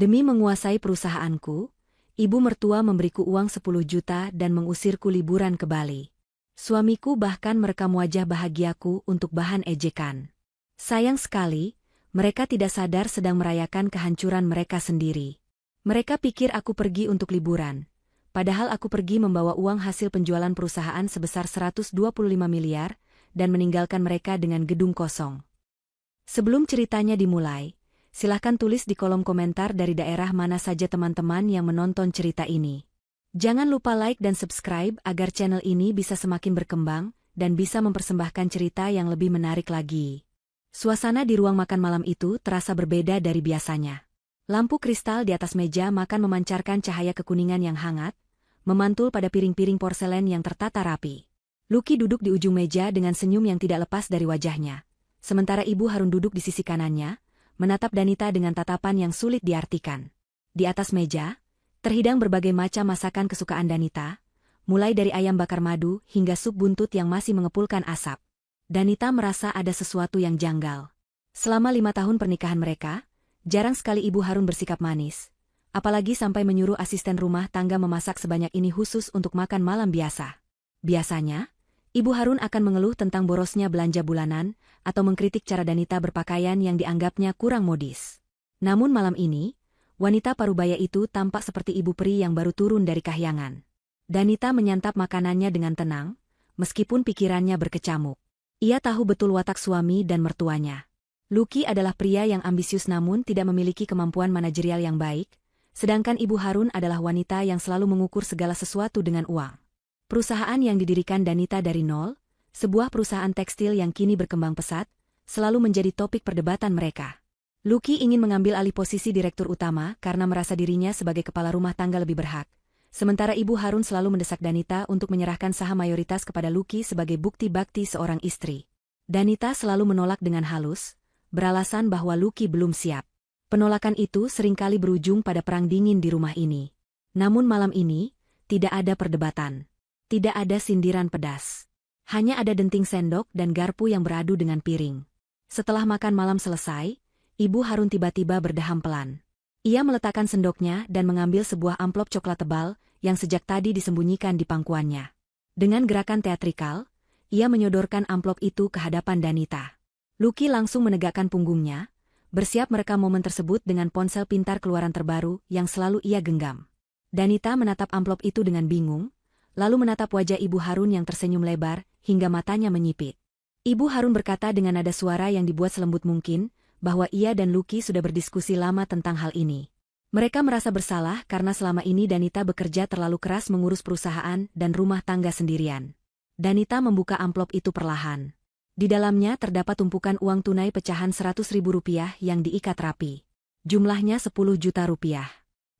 Demi menguasai perusahaanku, ibu mertua memberiku uang 10 juta dan mengusirku liburan ke Bali. Suamiku bahkan merekam wajah bahagiaku untuk bahan ejekan. Sayang sekali, mereka tidak sadar sedang merayakan kehancuran mereka sendiri. Mereka pikir aku pergi untuk liburan, padahal aku pergi membawa uang hasil penjualan perusahaan sebesar 125 miliar dan meninggalkan mereka dengan gedung kosong. Sebelum ceritanya dimulai, silahkan tulis di kolom komentar dari daerah mana saja teman-teman yang menonton cerita ini. Jangan lupa like dan subscribe agar channel ini bisa semakin berkembang dan bisa mempersembahkan cerita yang lebih menarik lagi. Suasana di ruang makan malam itu terasa berbeda dari biasanya. Lampu kristal di atas meja makan memancarkan cahaya kekuningan yang hangat, memantul pada piring-piring porselen yang tertata rapi. Lucky duduk di ujung meja dengan senyum yang tidak lepas dari wajahnya. Sementara Ibu Harun duduk di sisi kanannya, menatap Danita dengan tatapan yang sulit diartikan. Di atas meja, terhidang berbagai macam masakan kesukaan Danita, mulai dari ayam bakar madu hingga sup buntut yang masih mengepulkan asap. Danita merasa ada sesuatu yang janggal. Selama 5 tahun pernikahan mereka, jarang sekali Ibu Harun bersikap manis, apalagi sampai menyuruh asisten rumah tangga memasak sebanyak ini khusus untuk makan malam biasa. Biasanya, Ibu Harun akan mengeluh tentang borosnya belanja bulanan atau mengkritik cara Danita berpakaian yang dianggapnya kurang modis. Namun malam ini, wanita parubaya itu tampak seperti ibu peri yang baru turun dari kahyangan. Danita menyantap makanannya dengan tenang, meskipun pikirannya berkecamuk. Ia tahu betul watak suami dan mertuanya. Lucky adalah pria yang ambisius namun tidak memiliki kemampuan manajerial yang baik, sedangkan Ibu Harun adalah wanita yang selalu mengukur segala sesuatu dengan uang. Perusahaan yang didirikan Danita dari nol, sebuah perusahaan tekstil yang kini berkembang pesat, selalu menjadi topik perdebatan mereka. Lucky ingin mengambil alih posisi direktur utama karena merasa dirinya sebagai kepala rumah tangga lebih berhak. Sementara Ibu Harun selalu mendesak Danita untuk menyerahkan saham mayoritas kepada Lucky sebagai bukti bakti seorang istri. Danita selalu menolak dengan halus, beralasan bahwa Lucky belum siap. Penolakan itu seringkali berujung pada perang dingin di rumah ini. Namun malam ini, tidak ada perdebatan. Tidak ada sindiran pedas. Hanya ada denting sendok dan garpu yang beradu dengan piring. Setelah makan malam selesai, Ibu Harun tiba-tiba berdeham pelan. Ia meletakkan sendoknya dan mengambil sebuah amplop coklat tebal yang sejak tadi disembunyikan di pangkuannya. Dengan gerakan teatrikal, ia menyodorkan amplop itu ke hadapan Danita. Lucky langsung menegakkan punggungnya, bersiap merekam momen tersebut dengan ponsel pintar keluaran terbaru yang selalu ia genggam. Danita menatap amplop itu dengan bingung, lalu menatap wajah Ibu Harun yang tersenyum lebar, hingga matanya menyipit. Ibu Harun berkata dengan nada suara yang dibuat selembut mungkin, bahwa ia dan Lucky sudah berdiskusi lama tentang hal ini. Mereka merasa bersalah karena selama ini Danita bekerja terlalu keras mengurus perusahaan dan rumah tangga sendirian. Danita membuka amplop itu perlahan. Di dalamnya terdapat tumpukan uang tunai pecahan 100.000 rupiah yang diikat rapi. Jumlahnya 10 juta rupiah.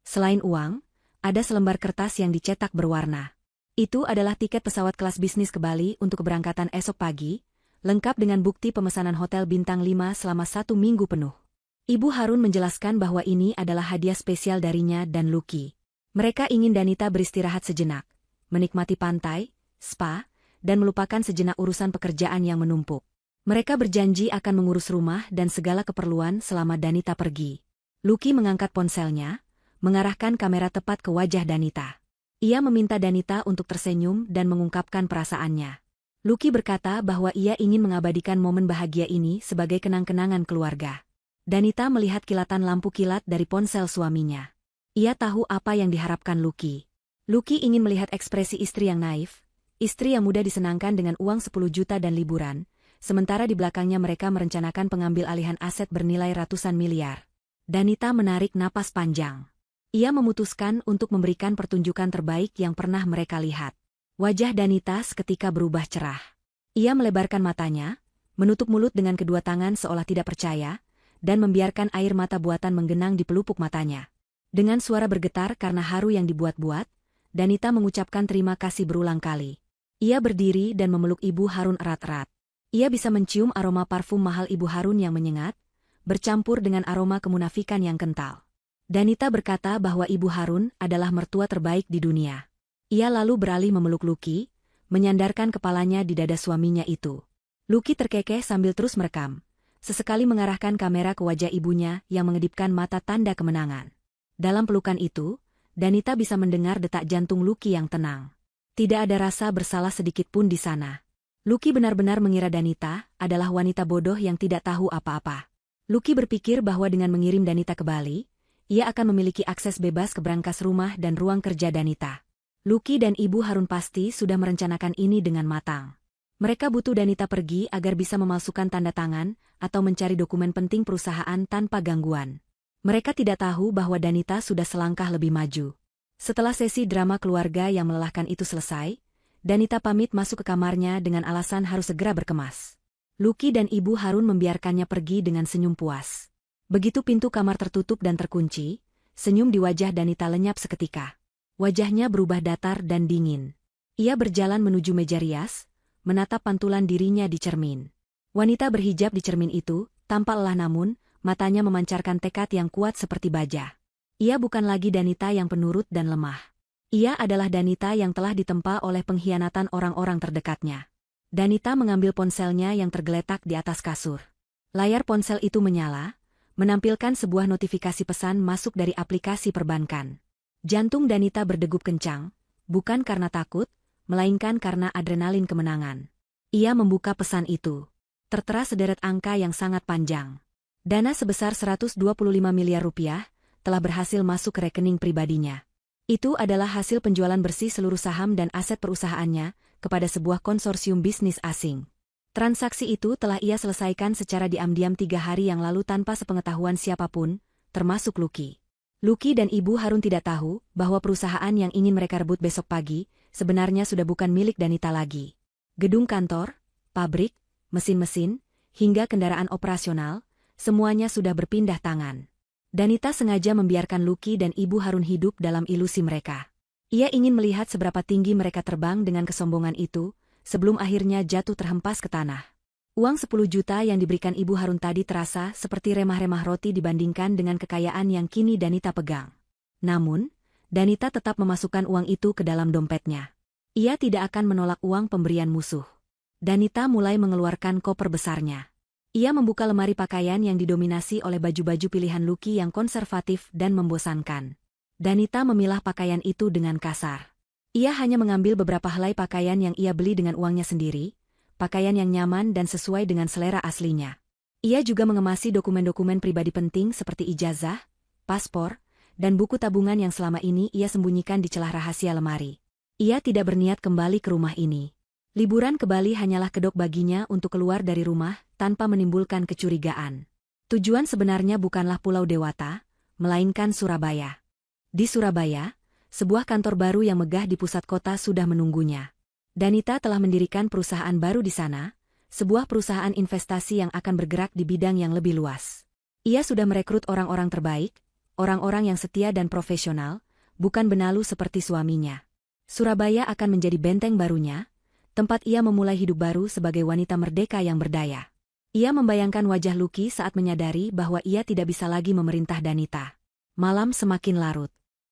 Selain uang, ada selembar kertas yang dicetak berwarna. Itu adalah tiket pesawat kelas bisnis ke Bali untuk keberangkatan esok pagi, lengkap dengan bukti pemesanan hotel bintang 5 selama 1 minggu penuh. Ibu Harun menjelaskan bahwa ini adalah hadiah spesial darinya dan Lucky. Mereka ingin Danita beristirahat sejenak, menikmati pantai, spa, dan melupakan sejenak urusan pekerjaan yang menumpuk. Mereka berjanji akan mengurus rumah dan segala keperluan selama Danita pergi. Lucky mengangkat ponselnya, mengarahkan kamera tepat ke wajah Danita. Ia meminta Danita untuk tersenyum dan mengungkapkan perasaannya. Lucky berkata bahwa ia ingin mengabadikan momen bahagia ini sebagai kenang-kenangan keluarga. Danita melihat kilatan lampu kilat dari ponsel suaminya. Ia tahu apa yang diharapkan Lucky. Lucky ingin melihat ekspresi istri yang naif, istri yang mudah disenangkan dengan uang 10 juta dan liburan, sementara di belakangnya mereka merencanakan pengambil alihan aset bernilai ratusan miliar. Danita menarik napas panjang. Ia memutuskan untuk memberikan pertunjukan terbaik yang pernah mereka lihat. Wajah Danita seketika berubah cerah. Ia melebarkan matanya, menutup mulut dengan kedua tangan seolah tidak percaya, dan membiarkan air mata buatan menggenang di pelupuk matanya. Dengan suara bergetar karena haru yang dibuat-buat, Danita mengucapkan terima kasih berulang kali. Ia berdiri dan memeluk Ibu Harun erat-erat. Ia bisa mencium aroma parfum mahal Ibu Harun yang menyengat, bercampur dengan aroma kemunafikan yang kental. Danita berkata bahwa Ibu Harun adalah mertua terbaik di dunia. Ia lalu beralih memeluk Lucky, menyandarkan kepalanya di dada suaminya itu. Lucky terkekeh sambil terus merekam, sesekali mengarahkan kamera ke wajah ibunya yang mengedipkan mata tanda kemenangan. Dalam pelukan itu, Danita bisa mendengar detak jantung Lucky yang tenang. Tidak ada rasa bersalah sedikit pun di sana. Lucky benar-benar mengira Danita adalah wanita bodoh yang tidak tahu apa-apa. Lucky berpikir bahwa dengan mengirim Danita ke Bali, ia akan memiliki akses bebas ke brankas rumah dan ruang kerja Danita. Lucky dan Ibu Harun pasti sudah merencanakan ini dengan matang. Mereka butuh Danita pergi agar bisa memalsukan tanda tangan atau mencari dokumen penting perusahaan tanpa gangguan. Mereka tidak tahu bahwa Danita sudah selangkah lebih maju. Setelah sesi drama keluarga yang melelahkan itu selesai, Danita pamit masuk ke kamarnya dengan alasan harus segera berkemas. Lucky dan Ibu Harun membiarkannya pergi dengan senyum puas. Begitu pintu kamar tertutup dan terkunci, senyum di wajah Danita lenyap seketika. Wajahnya berubah datar dan dingin. Ia berjalan menuju meja rias, menatap pantulan dirinya di cermin. Wanita berhijab di cermin itu tampak lelah namun, matanya memancarkan tekad yang kuat seperti baja. Ia bukan lagi Danita yang penurut dan lemah. Ia adalah Danita yang telah ditempa oleh pengkhianatan orang-orang terdekatnya. Danita mengambil ponselnya yang tergeletak di atas kasur. Layar ponsel itu menyala, menampilkan sebuah notifikasi pesan masuk dari aplikasi perbankan. Jantung Danita berdegup kencang, bukan karena takut, melainkan karena adrenalin kemenangan. Ia membuka pesan itu. Tertera sederet angka yang sangat panjang. Dana sebesar 125 miliar rupiah telah berhasil masuk ke rekening pribadinya. Itu adalah hasil penjualan bersih seluruh saham dan aset perusahaannya kepada sebuah konsorsium bisnis asing. Transaksi itu telah ia selesaikan secara diam-diam 3 hari yang lalu tanpa sepengetahuan siapapun, termasuk Lucky. Lucky dan Ibu Harun tidak tahu bahwa perusahaan yang ingin mereka rebut besok pagi sebenarnya sudah bukan milik Danita lagi. Gedung kantor, pabrik, mesin-mesin, hingga kendaraan operasional, semuanya sudah berpindah tangan. Danita sengaja membiarkan Lucky dan Ibu Harun hidup dalam ilusi mereka. Ia ingin melihat seberapa tinggi mereka terbang dengan kesombongan itu, sebelum akhirnya jatuh terhempas ke tanah. Uang 10 juta yang diberikan Ibu Harun tadi terasa seperti remah-remah roti dibandingkan dengan kekayaan yang kini Danita pegang. Namun, Danita tetap memasukkan uang itu ke dalam dompetnya. Ia tidak akan menolak uang pemberian musuh. Danita mulai mengeluarkan koper besarnya. Ia membuka lemari pakaian yang didominasi oleh baju-baju pilihan Lucky yang konservatif dan membosankan. Danita memilah pakaian itu dengan kasar. Ia hanya mengambil beberapa helai pakaian yang ia beli dengan uangnya sendiri, pakaian yang nyaman dan sesuai dengan selera aslinya. Ia juga mengemasi dokumen-dokumen pribadi penting seperti ijazah, paspor, dan buku tabungan yang selama ini ia sembunyikan di celah rahasia lemari. Ia tidak berniat kembali ke rumah ini. Liburan ke Bali hanyalah kedok baginya untuk keluar dari rumah tanpa menimbulkan kecurigaan. Tujuan sebenarnya bukanlah Pulau Dewata, melainkan Surabaya. Di Surabaya, sebuah kantor baru yang megah di pusat kota sudah menunggunya. Danita telah mendirikan perusahaan baru di sana, sebuah perusahaan investasi yang akan bergerak di bidang yang lebih luas. Ia sudah merekrut orang-orang terbaik, orang-orang yang setia dan profesional, bukan benalu seperti suaminya. Surabaya akan menjadi benteng barunya, tempat ia memulai hidup baru sebagai wanita merdeka yang berdaya. Ia membayangkan wajah Lucky saat menyadari bahwa ia tidak bisa lagi memerintah Danita. Malam semakin larut.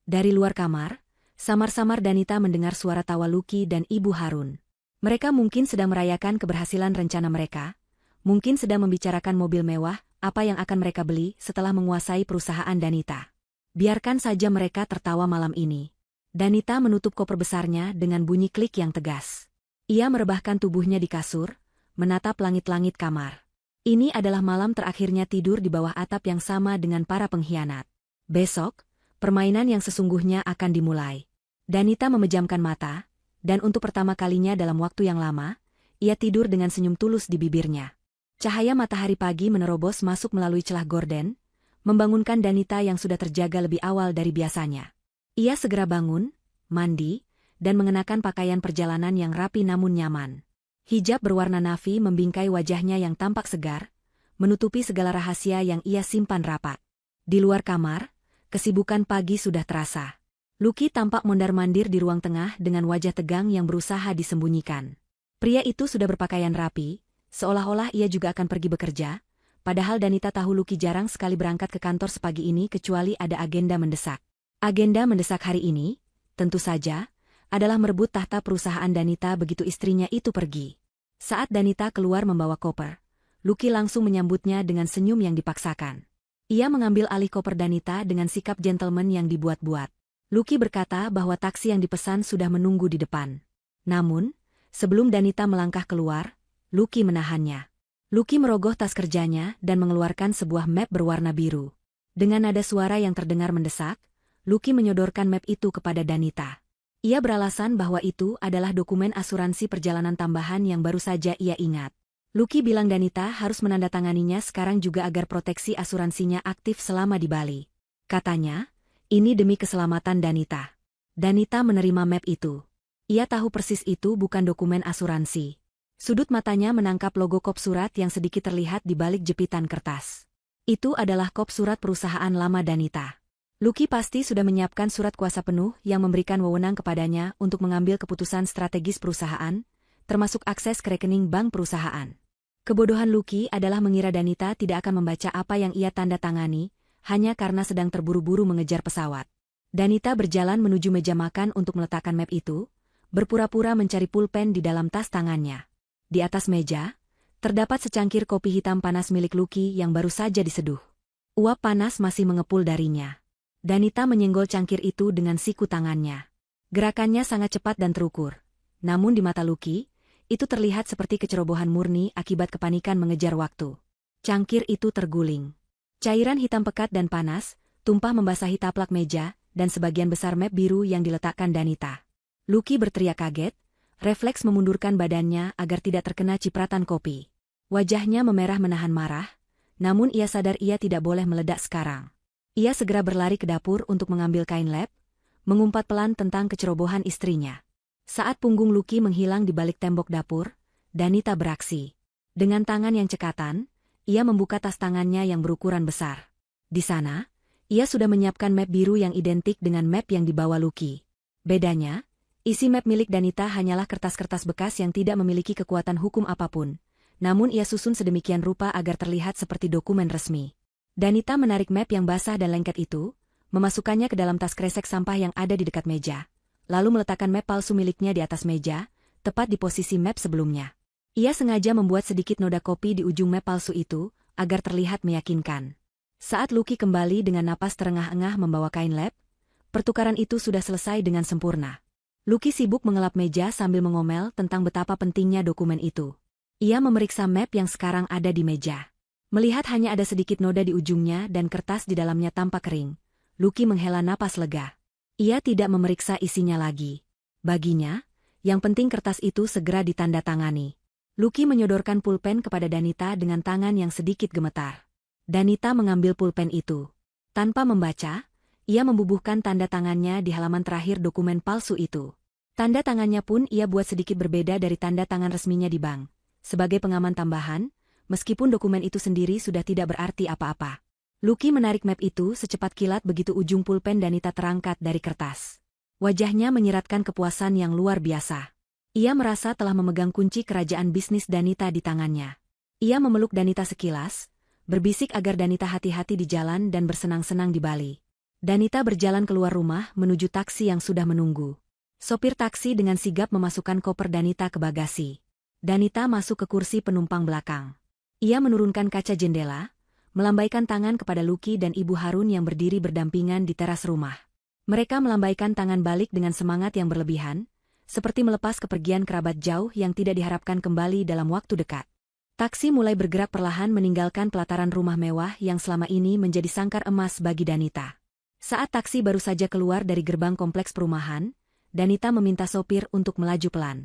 Dari luar kamar, samar-samar Danita mendengar suara tawa Lucky dan Ibu Harun. Mereka mungkin sedang merayakan keberhasilan rencana mereka, mungkin sedang membicarakan mobil mewah, apa yang akan mereka beli setelah menguasai perusahaan Danita. Biarkan saja mereka tertawa malam ini. Danita menutup koper besarnya dengan bunyi klik yang tegas. Ia merebahkan tubuhnya di kasur, menatap langit-langit kamar. Ini adalah malam terakhirnya tidur di bawah atap yang sama dengan para pengkhianat. Besok, permainan yang sesungguhnya akan dimulai. Danita memejamkan mata, dan untuk pertama kalinya dalam waktu yang lama, ia tidur dengan senyum tulus di bibirnya. Cahaya matahari pagi menerobos masuk melalui celah gorden, membangunkan Danita yang sudah terjaga lebih awal dari biasanya. Ia segera bangun, mandi, dan mengenakan pakaian perjalanan yang rapi namun nyaman. Hijab berwarna navy membingkai wajahnya yang tampak segar, menutupi segala rahasia yang ia simpan rapat. Di luar kamar, kesibukan pagi sudah terasa. Lucky tampak mondar-mandir di ruang tengah dengan wajah tegang yang berusaha disembunyikan. Pria itu sudah berpakaian rapi, seolah-olah ia juga akan pergi bekerja, padahal Danita tahu Lucky jarang sekali berangkat ke kantor sepagi ini kecuali ada agenda mendesak. Agenda mendesak hari ini, tentu saja, adalah merebut tahta perusahaan Danita begitu istrinya itu pergi. Saat Danita keluar membawa koper, Lucky langsung menyambutnya dengan senyum yang dipaksakan. Ia mengambil alih koper Danita dengan sikap gentleman yang dibuat-buat. Lucky berkata bahwa taksi yang dipesan sudah menunggu di depan. Namun, sebelum Danita melangkah keluar, Lucky menahannya. Lucky merogoh tas kerjanya dan mengeluarkan sebuah map berwarna biru. Dengan nada suara yang terdengar mendesak, Lucky menyodorkan map itu kepada Danita. Ia beralasan bahwa itu adalah dokumen asuransi perjalanan tambahan yang baru saja ia ingat. Lucky bilang Danita harus menandatanganinya sekarang juga agar proteksi asuransinya aktif selama di Bali. Katanya, ini demi keselamatan Danita. Danita menerima map itu. Ia tahu persis itu bukan dokumen asuransi. Sudut matanya menangkap logo kop surat yang sedikit terlihat di balik jepitan kertas. Itu adalah kop surat perusahaan lama Danita. Lucky pasti sudah menyiapkan surat kuasa penuh yang memberikan wewenang kepadanya untuk mengambil keputusan strategis perusahaan, termasuk akses ke rekening bank perusahaan. Kebodohan Lucky adalah mengira Danita tidak akan membaca apa yang ia tanda tangani, hanya karena sedang terburu-buru mengejar pesawat. Danita berjalan menuju meja makan untuk meletakkan map itu, berpura-pura mencari pulpen di dalam tas tangannya. Di atas meja, terdapat secangkir kopi hitam panas milik Lucky yang baru saja diseduh. Uap panas masih mengepul darinya. Danita menyenggol cangkir itu dengan siku tangannya. Gerakannya sangat cepat dan terukur. Namun di mata Lucky, itu terlihat seperti kecerobohan murni akibat kepanikan mengejar waktu. Cangkir itu terguling. Cairan hitam pekat dan panas, tumpah membasahi taplak meja, dan sebagian besar map biru yang diletakkan Danita. Lucky berteriak kaget, refleks memundurkan badannya agar tidak terkena cipratan kopi. Wajahnya memerah menahan marah, namun ia sadar ia tidak boleh meledak sekarang. Ia segera berlari ke dapur untuk mengambil kain lap, mengumpat pelan tentang kecerobohan istrinya. Saat punggung Lucky menghilang di balik tembok dapur, Danita beraksi. Dengan tangan yang cekatan, ia membuka tas tangannya yang berukuran besar. Di sana, ia sudah menyiapkan map biru yang identik dengan map yang dibawa Lucky. Bedanya, isi map milik Danita hanyalah kertas-kertas bekas yang tidak memiliki kekuatan hukum apapun, namun ia susun sedemikian rupa agar terlihat seperti dokumen resmi. Danita menarik map yang basah dan lengket itu, memasukkannya ke dalam tas kresek sampah yang ada di dekat meja, lalu meletakkan map palsu miliknya di atas meja, tepat di posisi map sebelumnya. Ia sengaja membuat sedikit noda kopi di ujung map palsu itu, agar terlihat meyakinkan. Saat Lucky kembali dengan napas terengah-engah membawa kain lap, pertukaran itu sudah selesai dengan sempurna. Lucky sibuk mengelap meja sambil mengomel tentang betapa pentingnya dokumen itu. Ia memeriksa map yang sekarang ada di meja. Melihat hanya ada sedikit noda di ujungnya dan kertas di dalamnya tampak kering, Lucky menghela napas lega. Ia tidak memeriksa isinya lagi. Baginya, yang penting kertas itu segera ditandatangani. Lucky menyodorkan pulpen kepada Danita dengan tangan yang sedikit gemetar. Danita mengambil pulpen itu. Tanpa membaca, ia membubuhkan tanda tangannya di halaman terakhir dokumen palsu itu. Tanda tangannya pun ia buat sedikit berbeda dari tanda tangan resminya di bank. Sebagai pengaman tambahan, meskipun dokumen itu sendiri sudah tidak berarti apa-apa. Lucky menarik map itu secepat kilat begitu ujung pulpen Danita terangkat dari kertas. Wajahnya menyiratkan kepuasan yang luar biasa. Ia merasa telah memegang kunci kerajaan bisnis Danita di tangannya. Ia memeluk Danita sekilas, berbisik agar Danita hati-hati di jalan dan bersenang-senang di Bali. Danita berjalan keluar rumah menuju taksi yang sudah menunggu. Sopir taksi dengan sigap memasukkan koper Danita ke bagasi. Danita masuk ke kursi penumpang belakang. Ia menurunkan kaca jendela, melambaikan tangan kepada Lucky dan Ibu Harun yang berdiri berdampingan di teras rumah. Mereka melambaikan tangan balik dengan semangat yang berlebihan, seperti melepas kepergian kerabat jauh yang tidak diharapkan kembali dalam waktu dekat. Taksi mulai bergerak perlahan meninggalkan pelataran rumah mewah yang selama ini menjadi sangkar emas bagi Danita. Saat taksi baru saja keluar dari gerbang kompleks perumahan, Danita meminta sopir untuk melaju pelan.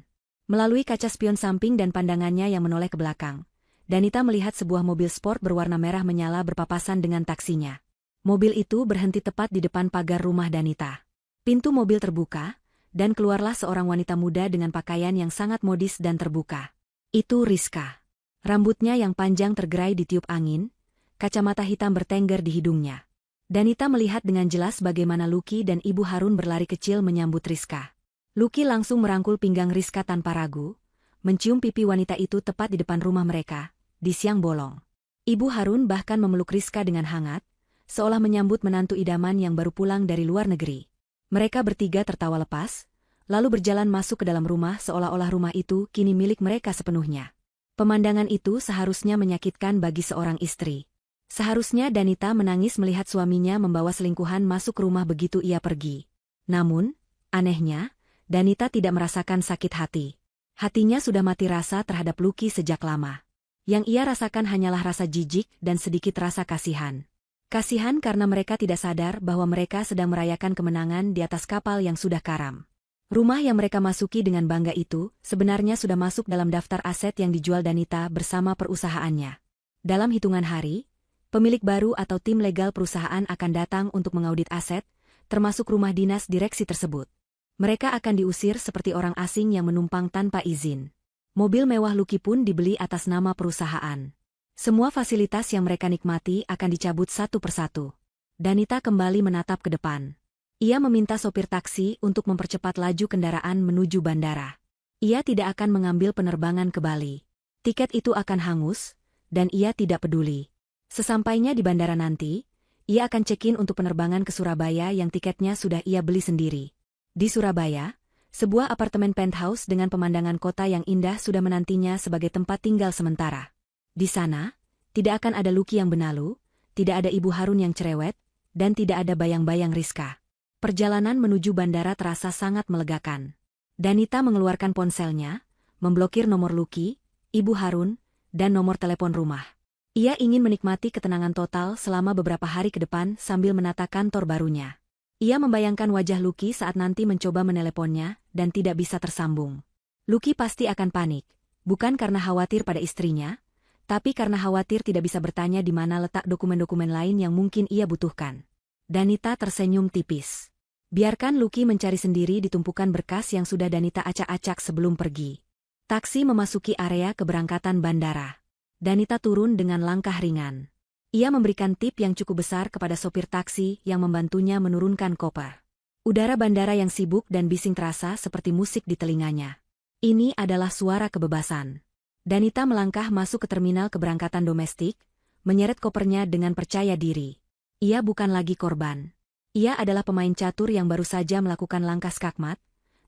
Melalui kaca spion samping dan pandangannya yang menoleh ke belakang, Danita melihat sebuah mobil sport berwarna merah menyala berpapasan dengan taksinya. Mobil itu berhenti tepat di depan pagar rumah Danita. Pintu mobil terbuka, dan keluarlah seorang wanita muda dengan pakaian yang sangat modis dan terbuka. Itu Rizka. Rambutnya yang panjang tergerai ditiup angin, kacamata hitam bertengger di hidungnya. Danita melihat dengan jelas bagaimana Lucky dan Ibu Harun berlari kecil menyambut Rizka. Lucky langsung merangkul pinggang Rizka tanpa ragu, mencium pipi wanita itu tepat di depan rumah mereka, di siang bolong. Ibu Harun bahkan memeluk Rizka dengan hangat, seolah menyambut menantu idaman yang baru pulang dari luar negeri. Mereka bertiga tertawa lepas, lalu berjalan masuk ke dalam rumah seolah-olah rumah itu kini milik mereka sepenuhnya. Pemandangan itu seharusnya menyakitkan bagi seorang istri. Seharusnya Danita menangis melihat suaminya membawa selingkuhan masuk ke rumah begitu ia pergi. Namun, anehnya, Danita tidak merasakan sakit hati. Hatinya sudah mati rasa terhadap Lucky sejak lama. Yang ia rasakan hanyalah rasa jijik dan sedikit rasa kasihan. Kasihan karena mereka tidak sadar bahwa mereka sedang merayakan kemenangan di atas kapal yang sudah karam. Rumah yang mereka masuki dengan bangga itu sebenarnya sudah masuk dalam daftar aset yang dijual Danita bersama perusahaannya. Dalam hitungan hari, pemilik baru atau tim legal perusahaan akan datang untuk mengaudit aset, termasuk rumah dinas direksi tersebut. Mereka akan diusir seperti orang asing yang menumpang tanpa izin. Mobil mewah Lucky pun dibeli atas nama perusahaan. Semua fasilitas yang mereka nikmati akan dicabut satu persatu. Danita kembali menatap ke depan. Ia meminta sopir taksi untuk mempercepat laju kendaraan menuju bandara. Ia tidak akan mengambil penerbangan ke Bali. Tiket itu akan hangus, dan ia tidak peduli. Sesampainya di bandara nanti, ia akan check-in untuk penerbangan ke Surabaya yang tiketnya sudah ia beli sendiri. Di Surabaya, sebuah apartemen penthouse dengan pemandangan kota yang indah sudah menantinya sebagai tempat tinggal sementara. Di sana, tidak akan ada Lucky yang benalu, tidak ada Ibu Harun yang cerewet, dan tidak ada bayang-bayang Rizka. Perjalanan menuju bandara terasa sangat melegakan. Danita mengeluarkan ponselnya, memblokir nomor Lucky, Ibu Harun, dan nomor telepon rumah. Ia ingin menikmati ketenangan total selama beberapa hari ke depan sambil menata kantor barunya. Ia membayangkan wajah Lucky saat nanti mencoba meneleponnya dan tidak bisa tersambung. Lucky pasti akan panik, bukan karena khawatir pada istrinya, tapi karena khawatir tidak bisa bertanya di mana letak dokumen-dokumen lain yang mungkin ia butuhkan. Danita tersenyum tipis. Biarkan Lucky mencari sendiri di tumpukan berkas yang sudah Danita acak-acak sebelum pergi. Taksi memasuki area keberangkatan bandara. Danita turun dengan langkah ringan. Ia memberikan tip yang cukup besar kepada sopir taksi yang membantunya menurunkan koper. Udara bandara yang sibuk dan bising terasa seperti musik di telinganya. Ini adalah suara kebebasan. Danita melangkah masuk ke terminal keberangkatan domestik, menyeret kopernya dengan percaya diri. Ia bukan lagi korban. Ia adalah pemain catur yang baru saja melakukan langkah skakmat,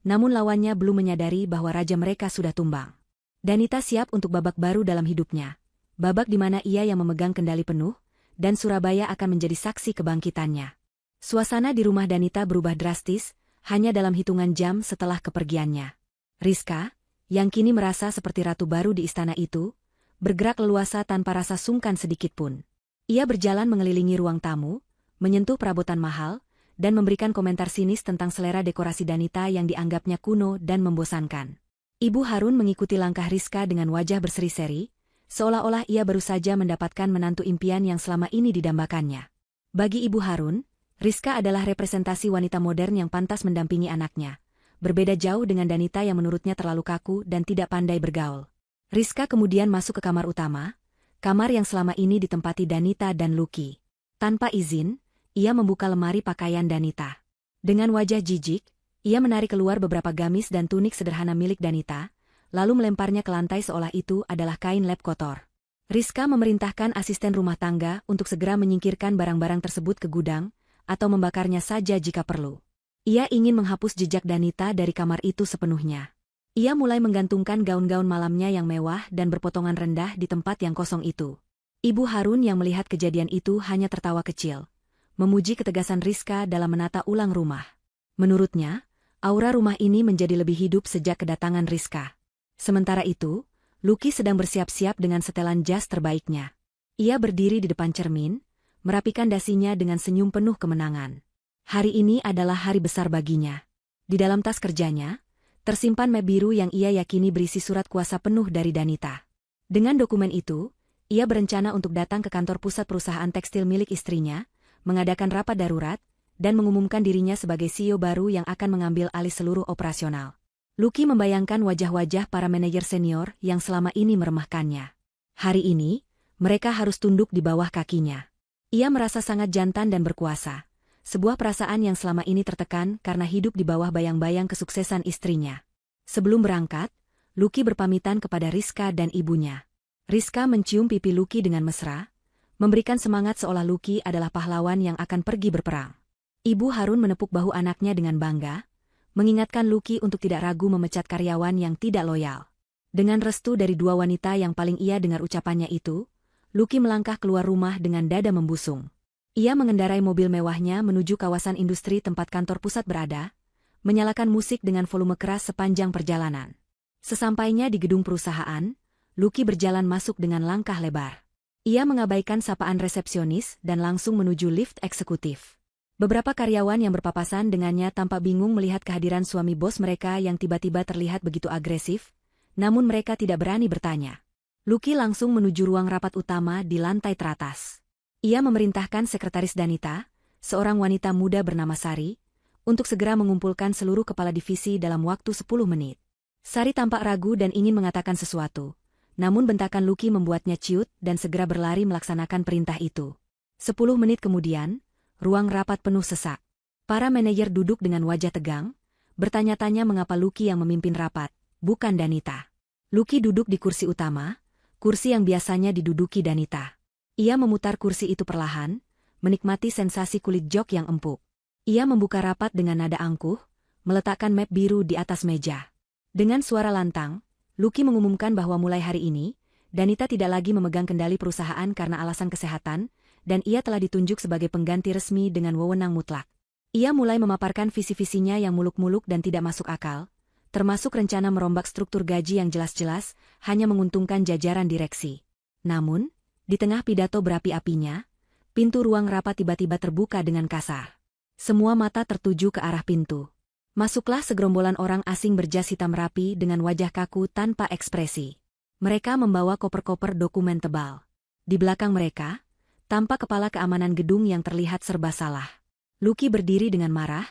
namun lawannya belum menyadari bahwa raja mereka sudah tumbang. Danita siap untuk babak baru dalam hidupnya. Babak di mana ia yang memegang kendali penuh, dan Surabaya akan menjadi saksi kebangkitannya. Suasana di rumah Danita berubah drastis, hanya dalam hitungan jam setelah kepergiannya. Rizka, yang kini merasa seperti ratu baru di istana itu, bergerak leluasa tanpa rasa sungkan sedikitpun. Ia berjalan mengelilingi ruang tamu, menyentuh perabotan mahal, dan memberikan komentar sinis tentang selera dekorasi Danita yang dianggapnya kuno dan membosankan. Ibu Harun mengikuti langkah Rizka dengan wajah berseri-seri, seolah-olah ia baru saja mendapatkan menantu impian yang selama ini didambakannya. Bagi Ibu Harun, Rizka adalah representasi wanita modern yang pantas mendampingi anaknya. Berbeda jauh dengan Danita yang menurutnya terlalu kaku dan tidak pandai bergaul. Rizka kemudian masuk ke kamar utama, kamar yang selama ini ditempati Danita dan Lucky. Tanpa izin, ia membuka lemari pakaian Danita. Dengan wajah jijik, ia menarik keluar beberapa gamis dan tunik sederhana milik Danita, lalu melemparnya ke lantai seolah itu adalah kain lap kotor. Rizka memerintahkan asisten rumah tangga untuk segera menyingkirkan barang-barang tersebut ke gudang, atau membakarnya saja jika perlu. Ia ingin menghapus jejak Danita dari kamar itu sepenuhnya. Ia mulai menggantungkan gaun-gaun malamnya yang mewah dan berpotongan rendah di tempat yang kosong itu. Ibu Harun yang melihat kejadian itu hanya tertawa kecil, memuji ketegasan Rizka dalam menata ulang rumah. Menurutnya, aura rumah ini menjadi lebih hidup sejak kedatangan Rizka. Sementara itu, Lucky sedang bersiap-siap dengan setelan jas terbaiknya. Ia berdiri di depan cermin, merapikan dasinya dengan senyum penuh kemenangan. Hari ini adalah hari besar baginya. Di dalam tas kerjanya, tersimpan map biru yang ia yakini berisi surat kuasa penuh dari Danita. Dengan dokumen itu, ia berencana untuk datang ke kantor pusat perusahaan tekstil milik istrinya, mengadakan rapat darurat, dan mengumumkan dirinya sebagai CEO baru yang akan mengambil alih seluruh operasional. Lucky membayangkan wajah-wajah para manajer senior yang selama ini meremehkannya. Hari ini, mereka harus tunduk di bawah kakinya. Ia merasa sangat jantan dan berkuasa, sebuah perasaan yang selama ini tertekan karena hidup di bawah bayang-bayang kesuksesan istrinya. Sebelum berangkat, Lucky berpamitan kepada Rizka dan ibunya. Rizka mencium pipi Lucky dengan mesra, memberikan semangat seolah Lucky adalah pahlawan yang akan pergi berperang. Ibu Harun menepuk bahu anaknya dengan bangga, mengingatkan Lucky untuk tidak ragu memecat karyawan yang tidak loyal. Dengan restu dari dua wanita yang paling ia dengar ucapannya itu, Lucky melangkah keluar rumah dengan dada membusung. Ia mengendarai mobil mewahnya menuju kawasan industri tempat kantor pusat berada, menyalakan musik dengan volume keras sepanjang perjalanan. Sesampainya di gedung perusahaan, Lucky berjalan masuk dengan langkah lebar. Ia mengabaikan sapaan resepsionis dan langsung menuju lift eksekutif. Beberapa karyawan yang berpapasan dengannya tampak bingung melihat kehadiran suami bos mereka yang tiba-tiba terlihat begitu agresif, namun mereka tidak berani bertanya. Lucky langsung menuju ruang rapat utama di lantai teratas. Ia memerintahkan sekretaris Danita, seorang wanita muda bernama Sari, untuk segera mengumpulkan seluruh kepala divisi dalam waktu 10 menit. Sari tampak ragu dan ingin mengatakan sesuatu, namun bentakan Lucky membuatnya ciut dan segera berlari melaksanakan perintah itu. 10 menit kemudian, ruang rapat penuh sesak. Para manajer duduk dengan wajah tegang, bertanya-tanya mengapa Lucky yang memimpin rapat, bukan Danita. Lucky duduk di kursi utama, kursi yang biasanya diduduki Danita. Ia memutar kursi itu perlahan, menikmati sensasi kulit jok yang empuk. Ia membuka rapat dengan nada angkuh, meletakkan map biru di atas meja. Dengan suara lantang, Lucky mengumumkan bahwa mulai hari ini, Danita tidak lagi memegang kendali perusahaan karena alasan kesehatan, dan ia telah ditunjuk sebagai pengganti resmi dengan wewenang mutlak. Ia mulai memaparkan visi-visinya yang muluk-muluk dan tidak masuk akal, termasuk rencana merombak struktur gaji yang jelas-jelas hanya menguntungkan jajaran direksi. Namun, di tengah pidato berapi-apinya, pintu ruang rapat tiba-tiba terbuka dengan kasar. Semua mata tertuju ke arah pintu. Masuklah segerombolan orang asing berjas hitam rapi dengan wajah kaku tanpa ekspresi. Mereka membawa koper-koper dokumen tebal. Di belakang mereka, tampak kepala keamanan gedung yang terlihat serba salah. Lucky berdiri dengan marah,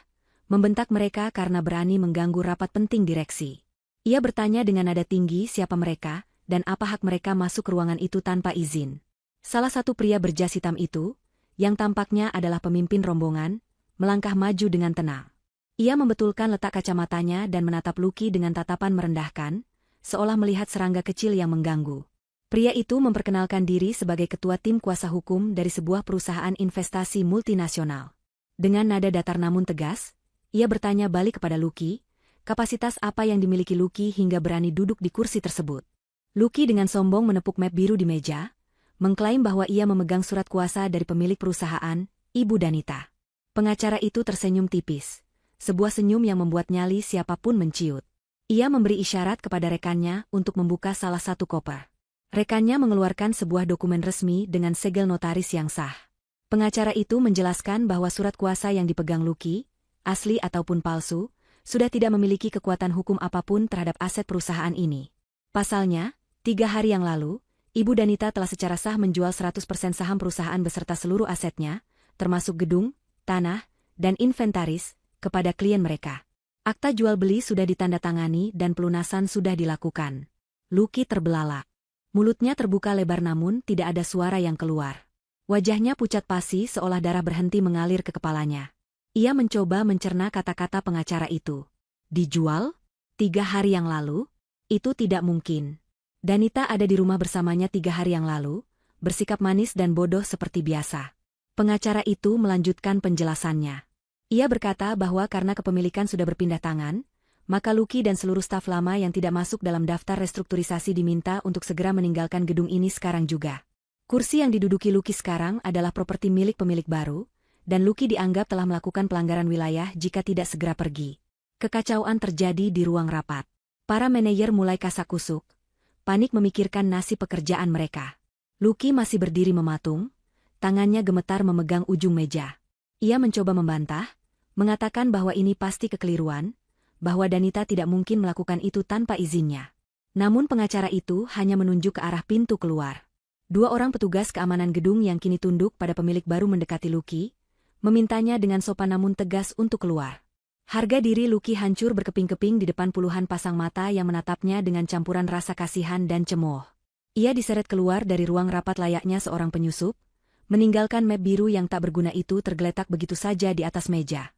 membentak mereka karena berani mengganggu rapat penting direksi. Ia bertanya dengan nada tinggi siapa mereka, dan apa hak mereka masuk ke ruangan itu tanpa izin. Salah satu pria berjas hitam itu, yang tampaknya adalah pemimpin rombongan, melangkah maju dengan tenang. Ia membetulkan letak kacamatanya dan menatap Lucky dengan tatapan merendahkan, seolah melihat serangga kecil yang mengganggu. Pria itu memperkenalkan diri sebagai ketua tim kuasa hukum dari sebuah perusahaan investasi multinasional. Dengan nada datar namun tegas, ia bertanya balik kepada Lucky, kapasitas apa yang dimiliki Lucky hingga berani duduk di kursi tersebut. Lucky dengan sombong menepuk map biru di meja, mengklaim bahwa ia memegang surat kuasa dari pemilik perusahaan, Ibu Danita. Pengacara itu tersenyum tipis, sebuah senyum yang membuat nyali siapapun menciut. Ia memberi isyarat kepada rekannya untuk membuka salah satu koper. Rekannya mengeluarkan sebuah dokumen resmi dengan segel notaris yang sah. Pengacara itu menjelaskan bahwa surat kuasa yang dipegang Lucky, asli ataupun palsu, sudah tidak memiliki kekuatan hukum apapun terhadap aset perusahaan ini. Pasalnya, 3 hari yang lalu, Ibu Danita telah secara sah menjual 100% saham perusahaan beserta seluruh asetnya, termasuk gedung, tanah, dan inventaris, kepada klien mereka. Akta jual beli sudah ditandatangani dan pelunasan sudah dilakukan. Lucky terbelalak. Mulutnya terbuka lebar namun tidak ada suara yang keluar. Wajahnya pucat pasi seolah darah berhenti mengalir ke kepalanya. Ia mencoba mencerna kata-kata pengacara itu. Dijual? 3 hari yang lalu? Itu tidak mungkin. Danita ada di rumah bersamanya 3 hari yang lalu, bersikap manis dan bodoh seperti biasa. Pengacara itu melanjutkan penjelasannya. Ia berkata bahwa karena kepemilikan sudah berpindah tangan, maka Lucky dan seluruh staf lama yang tidak masuk dalam daftar restrukturisasi diminta untuk segera meninggalkan gedung ini sekarang juga. Kursi yang diduduki Lucky sekarang adalah properti milik pemilik baru, dan Lucky dianggap telah melakukan pelanggaran wilayah jika tidak segera pergi. Kekacauan terjadi di ruang rapat. Para manajer mulai kasak-kusuk, panik memikirkan nasib pekerjaan mereka. Lucky masih berdiri mematung, tangannya gemetar memegang ujung meja. Ia mencoba membantah, mengatakan bahwa ini pasti kekeliruan, bahwa Danita tidak mungkin melakukan itu tanpa izinnya. Namun pengacara itu hanya menunjuk ke arah pintu keluar. 2 orang petugas keamanan gedung yang kini tunduk pada pemilik baru mendekati Lucky, memintanya dengan sopan namun tegas untuk keluar. Harga diri Lucky hancur berkeping-keping di depan puluhan pasang mata yang menatapnya dengan campuran rasa kasihan dan cemooh. Ia diseret keluar dari ruang rapat layaknya seorang penyusup, meninggalkan map biru yang tak berguna itu tergeletak begitu saja di atas meja.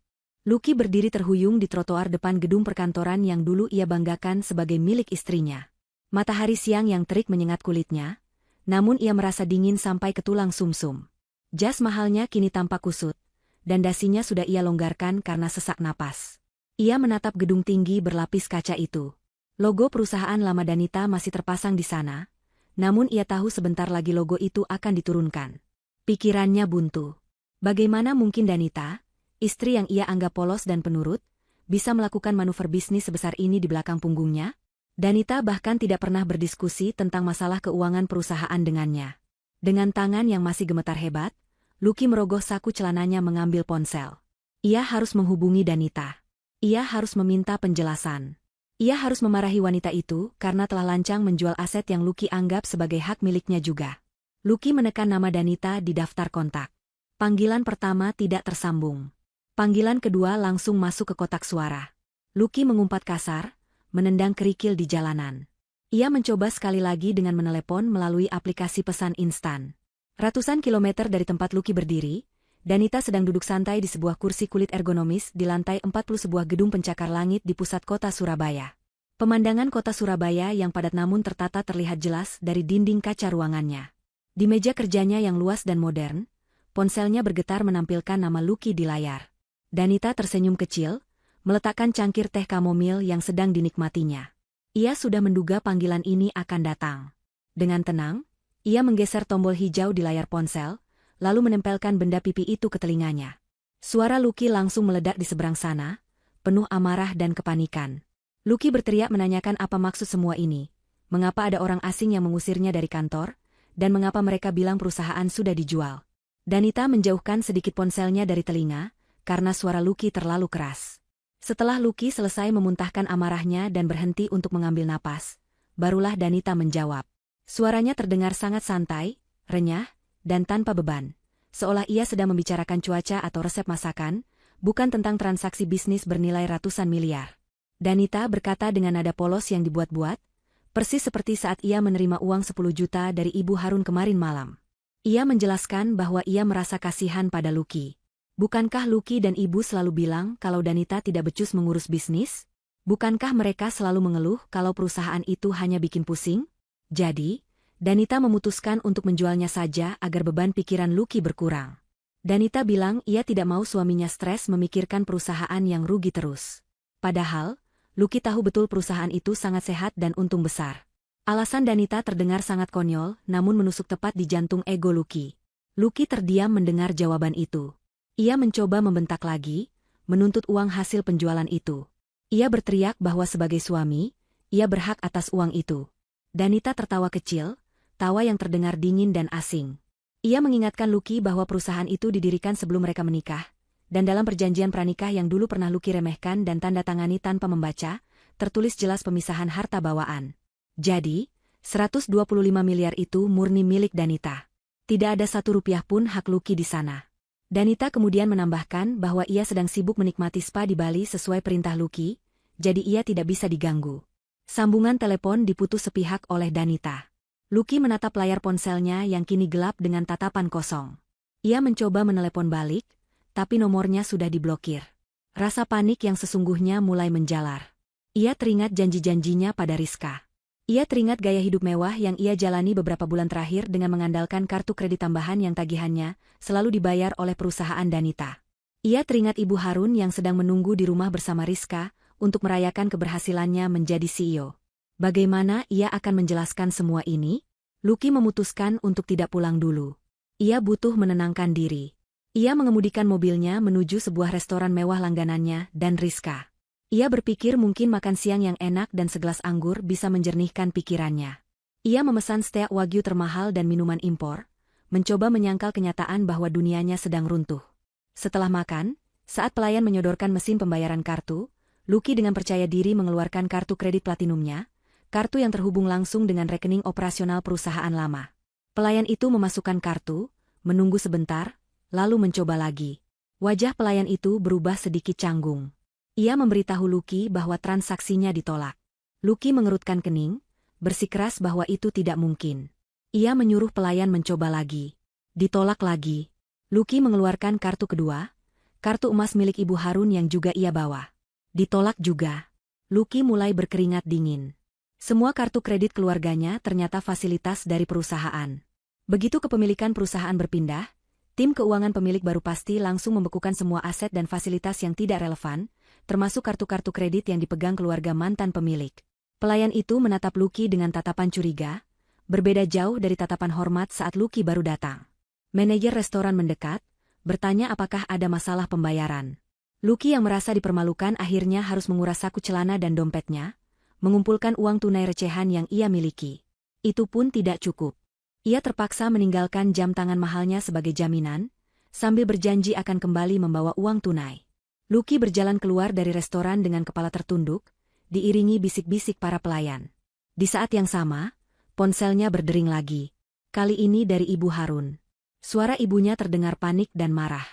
Lucky berdiri terhuyung di trotoar depan gedung perkantoran yang dulu ia banggakan sebagai milik istrinya. Matahari siang yang terik menyengat kulitnya, namun ia merasa dingin sampai ke tulang sumsum. Jas mahalnya kini tampak kusut, dan dasinya sudah ia longgarkan karena sesak napas. Ia menatap gedung tinggi berlapis kaca itu. Logo perusahaan lama Danita masih terpasang di sana, Namun ia tahu sebentar lagi logo itu akan diturunkan. Pikirannya buntu. Bagaimana mungkin Danita, istri yang ia anggap polos dan penurut, bisa melakukan manuver bisnis sebesar ini di belakang punggungnya? Danita bahkan tidak pernah berdiskusi tentang masalah keuangan perusahaan dengannya. Dengan tangan yang masih gemetar hebat, Lucky merogoh saku celananya mengambil ponsel. Ia harus menghubungi Danita. Ia harus meminta penjelasan. Ia harus memarahi wanita itu karena telah lancang menjual aset yang Lucky anggap sebagai hak miliknya juga. Lucky menekan nama Danita di daftar kontak. Panggilan pertama tidak tersambung. Panggilan kedua langsung masuk ke kotak suara. Lucky mengumpat kasar, menendang kerikil di jalanan. Ia mencoba sekali lagi dengan menelepon melalui aplikasi pesan instan. Ratusan kilometer dari tempat Lucky berdiri, Danita sedang duduk santai di sebuah kursi kulit ergonomis di lantai 40 sebuah gedung pencakar langit di pusat kota Surabaya. Pemandangan kota Surabaya yang padat namun tertata terlihat jelas dari dinding kaca ruangannya. Di meja kerjanya yang luas dan modern, ponselnya bergetar menampilkan nama Lucky di layar. Danita tersenyum kecil, meletakkan cangkir teh kamomil yang sedang dinikmatinya. Ia sudah menduga panggilan ini akan datang. Dengan tenang, ia menggeser tombol hijau di layar ponsel, lalu menempelkan benda pipi itu ke telinganya. Suara Lucky langsung meledak di seberang sana, penuh amarah dan kepanikan. Lucky berteriak menanyakan apa maksud semua ini, mengapa ada orang asing yang mengusirnya dari kantor, dan mengapa mereka bilang perusahaan sudah dijual. Danita menjauhkan sedikit ponselnya dari telinga, karena suara Lucky terlalu keras. Setelah Lucky selesai memuntahkan amarahnya dan berhenti untuk mengambil napas, barulah Danita menjawab. Suaranya terdengar sangat santai, renyah, dan tanpa beban, seolah ia sedang membicarakan cuaca atau resep masakan, bukan tentang transaksi bisnis bernilai ratusan miliar. Danita berkata dengan nada polos yang dibuat-buat, persis seperti saat ia menerima uang 10 juta dari Ibu Harun kemarin malam. Ia menjelaskan bahwa ia merasa kasihan pada Lucky. Bukankah Lucky dan Ibu selalu bilang kalau Danita tidak becus mengurus bisnis? Bukankah mereka selalu mengeluh kalau perusahaan itu hanya bikin pusing? Jadi, Danita memutuskan untuk menjualnya saja agar beban pikiran Lucky berkurang. Danita bilang ia tidak mau suaminya stres memikirkan perusahaan yang rugi terus. Padahal, Lucky tahu betul perusahaan itu sangat sehat dan untung besar. Alasan Danita terdengar sangat konyol, namun menusuk tepat di jantung ego Lucky. Lucky terdiam mendengar jawaban itu. Ia mencoba membentak lagi, menuntut uang hasil penjualan itu. Ia berteriak bahwa sebagai suami, ia berhak atas uang itu. Danita tertawa kecil, tawa yang terdengar dingin dan asing. Ia mengingatkan Lucky bahwa perusahaan itu didirikan sebelum mereka menikah, dan dalam perjanjian pranikah yang dulu pernah Lucky remehkan dan tanda tangani tanpa membaca, tertulis jelas pemisahan harta bawaan. Jadi, 125 miliar itu murni milik Danita. Tidak ada satu rupiah pun hak Lucky di sana. Danita kemudian menambahkan bahwa ia sedang sibuk menikmati spa di Bali sesuai perintah Lucky, jadi ia tidak bisa diganggu. Sambungan telepon diputus sepihak oleh Danita. Lucky menatap layar ponselnya yang kini gelap dengan tatapan kosong. Ia mencoba menelepon balik, tapi nomornya sudah diblokir. Rasa panik yang sesungguhnya mulai menjalar. Ia teringat janji-janjinya pada Rizka. Ia teringat gaya hidup mewah yang ia jalani beberapa bulan terakhir dengan mengandalkan kartu kredit tambahan yang tagihannya selalu dibayar oleh perusahaan Danita. Ia teringat Ibu Harun yang sedang menunggu di rumah bersama Rizka untuk merayakan keberhasilannya menjadi CEO. Bagaimana ia akan menjelaskan semua ini? Lucky memutuskan untuk tidak pulang dulu. Ia butuh menenangkan diri. Ia mengemudikan mobilnya menuju sebuah restoran mewah langganannya dan Rizka. Ia berpikir mungkin makan siang yang enak dan segelas anggur bisa menjernihkan pikirannya. Ia memesan steak wagyu termahal dan minuman impor, mencoba menyangkal kenyataan bahwa dunianya sedang runtuh. Setelah makan, saat pelayan menyodorkan mesin pembayaran kartu, Lucky dengan percaya diri mengeluarkan kartu kredit platinumnya, kartu yang terhubung langsung dengan rekening operasional perusahaan lama. Pelayan itu memasukkan kartu, menunggu sebentar, lalu mencoba lagi. Wajah pelayan itu berubah sedikit canggung. Ia memberitahu Lucky bahwa transaksinya ditolak. Lucky mengerutkan kening, bersikeras bahwa itu tidak mungkin. Ia menyuruh pelayan mencoba lagi. Ditolak lagi. Lucky mengeluarkan kartu kedua, kartu emas milik Ibu Harun yang juga ia bawa. Ditolak juga. Lucky mulai berkeringat dingin. Semua kartu kredit keluarganya ternyata fasilitas dari perusahaan. Begitu kepemilikan perusahaan berpindah, tim keuangan pemilik baru pasti langsung membekukan semua aset dan fasilitas yang tidak relevan, termasuk kartu-kartu kredit yang dipegang keluarga mantan pemilik. Pelayan itu menatap Lucky dengan tatapan curiga, berbeda jauh dari tatapan hormat saat Lucky baru datang. Manajer restoran mendekat, bertanya apakah ada masalah pembayaran. Lucky yang merasa dipermalukan akhirnya harus menguras saku celana dan dompetnya, mengumpulkan uang tunai recehan yang ia miliki. Itu pun tidak cukup. Ia terpaksa meninggalkan jam tangan mahalnya sebagai jaminan, sambil berjanji akan kembali membawa uang tunai. Lucky berjalan keluar dari restoran dengan kepala tertunduk, diiringi bisik-bisik para pelayan. Di saat yang sama, ponselnya berdering lagi. Kali ini dari Ibu Harun. Suara ibunya terdengar panik dan marah.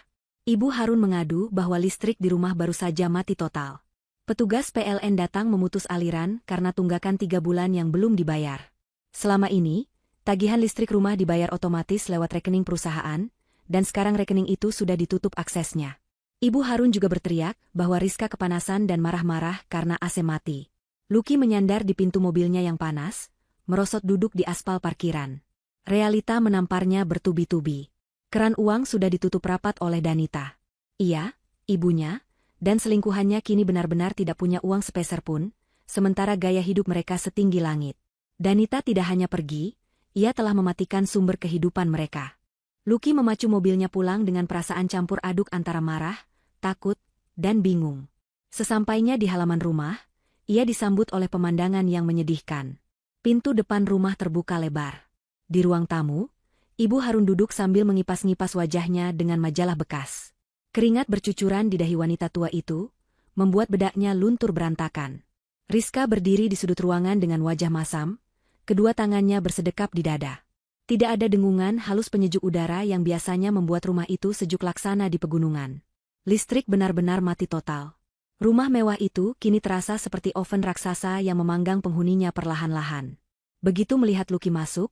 Ibu Harun mengadu bahwa listrik di rumah baru saja mati total. Petugas PLN datang memutus aliran karena tunggakan 3 bulan yang belum dibayar. Selama ini, tagihan listrik rumah dibayar otomatis lewat rekening perusahaan, dan sekarang rekening itu sudah ditutup aksesnya. Ibu Harun juga berteriak bahwa Rizka kepanasan dan marah-marah karena AC mati. Lucky menyandar di pintu mobilnya yang panas, merosot duduk di aspal parkiran. Realita menamparnya bertubi-tubi. Keran uang sudah ditutup rapat oleh Danita. Ia, ibunya, dan selingkuhannya kini benar-benar tidak punya uang sepeser pun, sementara gaya hidup mereka setinggi langit. Danita tidak hanya pergi, ia telah mematikan sumber kehidupan mereka. Lucky memacu mobilnya pulang dengan perasaan campur aduk antara marah, takut, dan bingung. Sesampainya di halaman rumah, ia disambut oleh pemandangan yang menyedihkan. Pintu depan rumah terbuka lebar. Di ruang tamu, Ibu Harun duduk sambil mengipas-ngipas wajahnya dengan majalah bekas. Keringat bercucuran di dahi wanita tua itu, membuat bedaknya luntur berantakan. Rizka berdiri di sudut ruangan dengan wajah masam, kedua tangannya bersedekap di dada. Tidak ada dengungan halus penyejuk udara yang biasanya membuat rumah itu sejuk laksana di pegunungan. Listrik benar-benar mati total. Rumah mewah itu kini terasa seperti oven raksasa yang memanggang penghuninya perlahan-lahan. Begitu melihat Lucky masuk,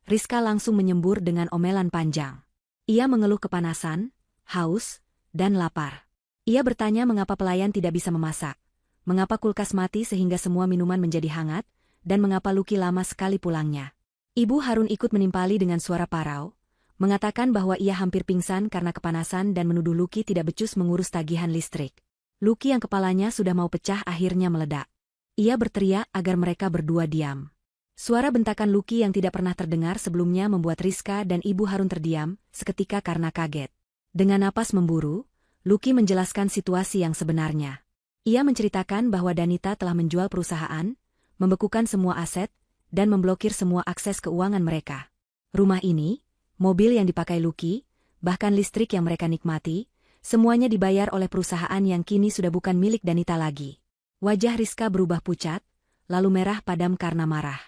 Rizka langsung menyembur dengan omelan panjang. Ia mengeluh kepanasan, haus, dan lapar. Ia bertanya mengapa pelayan tidak bisa memasak, mengapa kulkas mati sehingga semua minuman menjadi hangat, dan mengapa Lucky lama sekali pulangnya. Ibu Harun ikut menimpali dengan suara parau, mengatakan bahwa ia hampir pingsan karena kepanasan dan menuduh Lucky tidak becus mengurus tagihan listrik. Lucky yang kepalanya sudah mau pecah akhirnya meledak. Ia berteriak agar mereka berdua diam. Suara bentakan Lucky yang tidak pernah terdengar sebelumnya membuat Rizka dan Ibu Harun terdiam, seketika karena kaget. Dengan napas memburu, Lucky menjelaskan situasi yang sebenarnya. Ia menceritakan bahwa Danita telah menjual perusahaan, membekukan semua aset, dan memblokir semua akses keuangan mereka. Rumah ini, mobil yang dipakai Lucky, bahkan listrik yang mereka nikmati, semuanya dibayar oleh perusahaan yang kini sudah bukan milik Danita lagi. Wajah Rizka berubah pucat, lalu merah padam karena marah.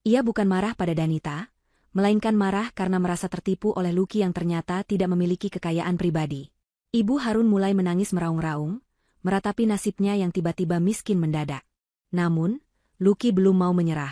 Ia bukan marah pada Danita, melainkan marah karena merasa tertipu oleh Lucky yang ternyata tidak memiliki kekayaan pribadi. Ibu Harun mulai menangis meraung-raung, meratapi nasibnya yang tiba-tiba miskin mendadak. Namun, Lucky belum mau menyerah.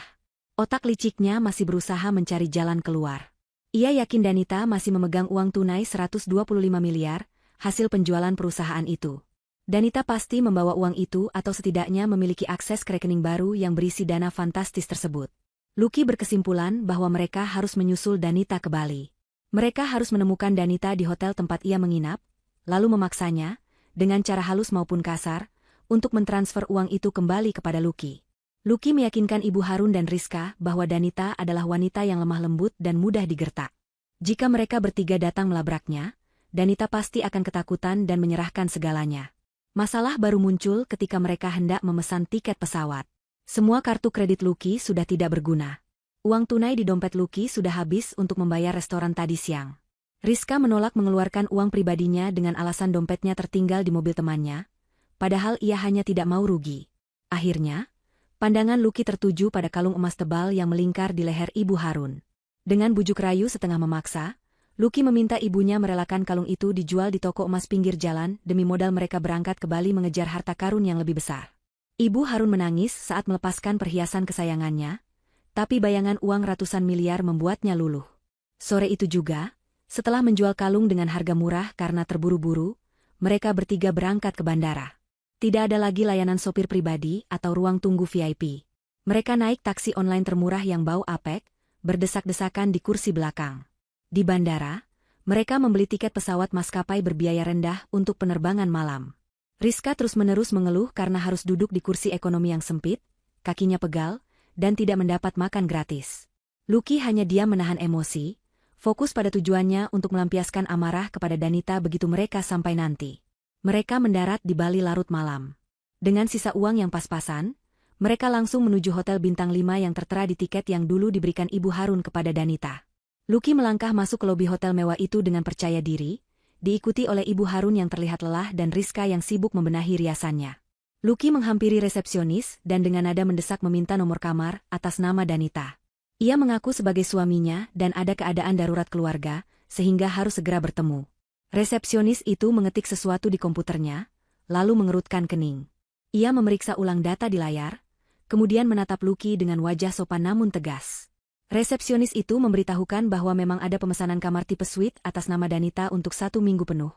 Otak liciknya masih berusaha mencari jalan keluar. Ia yakin Danita masih memegang uang tunai 125 miliar, hasil penjualan perusahaan itu. Danita pasti membawa uang itu atau setidaknya memiliki akses ke rekening baru yang berisi dana fantastis tersebut. Lucky berkesimpulan bahwa mereka harus menyusul Danita ke Bali. Mereka harus menemukan Danita di hotel tempat ia menginap, lalu memaksanya, dengan cara halus maupun kasar, untuk mentransfer uang itu kembali kepada Lucky. Lucky meyakinkan Ibu Harun dan Rizka bahwa Danita adalah wanita yang lemah lembut dan mudah digertak. Jika mereka bertiga datang melabraknya, Danita pasti akan ketakutan dan menyerahkan segalanya. Masalah baru muncul ketika mereka hendak memesan tiket pesawat. Semua kartu kredit Lucky sudah tidak berguna. Uang tunai di dompet Lucky sudah habis untuk membayar restoran tadi siang. Rizka menolak mengeluarkan uang pribadinya dengan alasan dompetnya tertinggal di mobil temannya, padahal ia hanya tidak mau rugi. Akhirnya, pandangan Lucky tertuju pada kalung emas tebal yang melingkar di leher Ibu Harun. Dengan bujuk rayu setengah memaksa, Lucky meminta ibunya merelakan kalung itu dijual di toko emas pinggir jalan demi modal mereka berangkat ke Bali mengejar harta karun yang lebih besar. Ibu Harun menangis saat melepaskan perhiasan kesayangannya, tapi bayangan uang ratusan miliar membuatnya luluh. Sore itu juga, setelah menjual kalung dengan harga murah karena terburu-buru, mereka bertiga berangkat ke bandara. Tidak ada lagi layanan sopir pribadi atau ruang tunggu VIP. Mereka naik taksi online termurah yang bau apek, berdesak-desakan di kursi belakang. Di bandara, mereka membeli tiket pesawat maskapai berbiaya rendah untuk penerbangan malam. Rizka terus-menerus mengeluh karena harus duduk di kursi ekonomi yang sempit, kakinya pegal, dan tidak mendapat makan gratis. Lucky hanya diam menahan emosi, fokus pada tujuannya untuk melampiaskan amarah kepada Danita begitu mereka sampai nanti. Mereka mendarat di Bali larut malam. Dengan sisa uang yang pas-pasan, mereka langsung menuju hotel bintang 5 yang tertera di tiket yang dulu diberikan Ibu Harun kepada Danita. Lucky melangkah masuk ke lobi hotel mewah itu dengan percaya diri, diikuti oleh Ibu Harun yang terlihat lelah dan Rizka yang sibuk membenahi riasannya. Lucky menghampiri resepsionis dan dengan nada mendesak meminta nomor kamar atas nama Danita. Ia mengaku sebagai suaminya dan ada keadaan darurat keluarga, sehingga harus segera bertemu. Resepsionis itu mengetik sesuatu di komputernya, lalu mengerutkan kening. Ia memeriksa ulang data di layar, kemudian menatap Lucky dengan wajah sopan namun tegas. Resepsionis itu memberitahukan bahwa memang ada pemesanan kamar tipe suite atas nama Danita untuk 1 minggu penuh.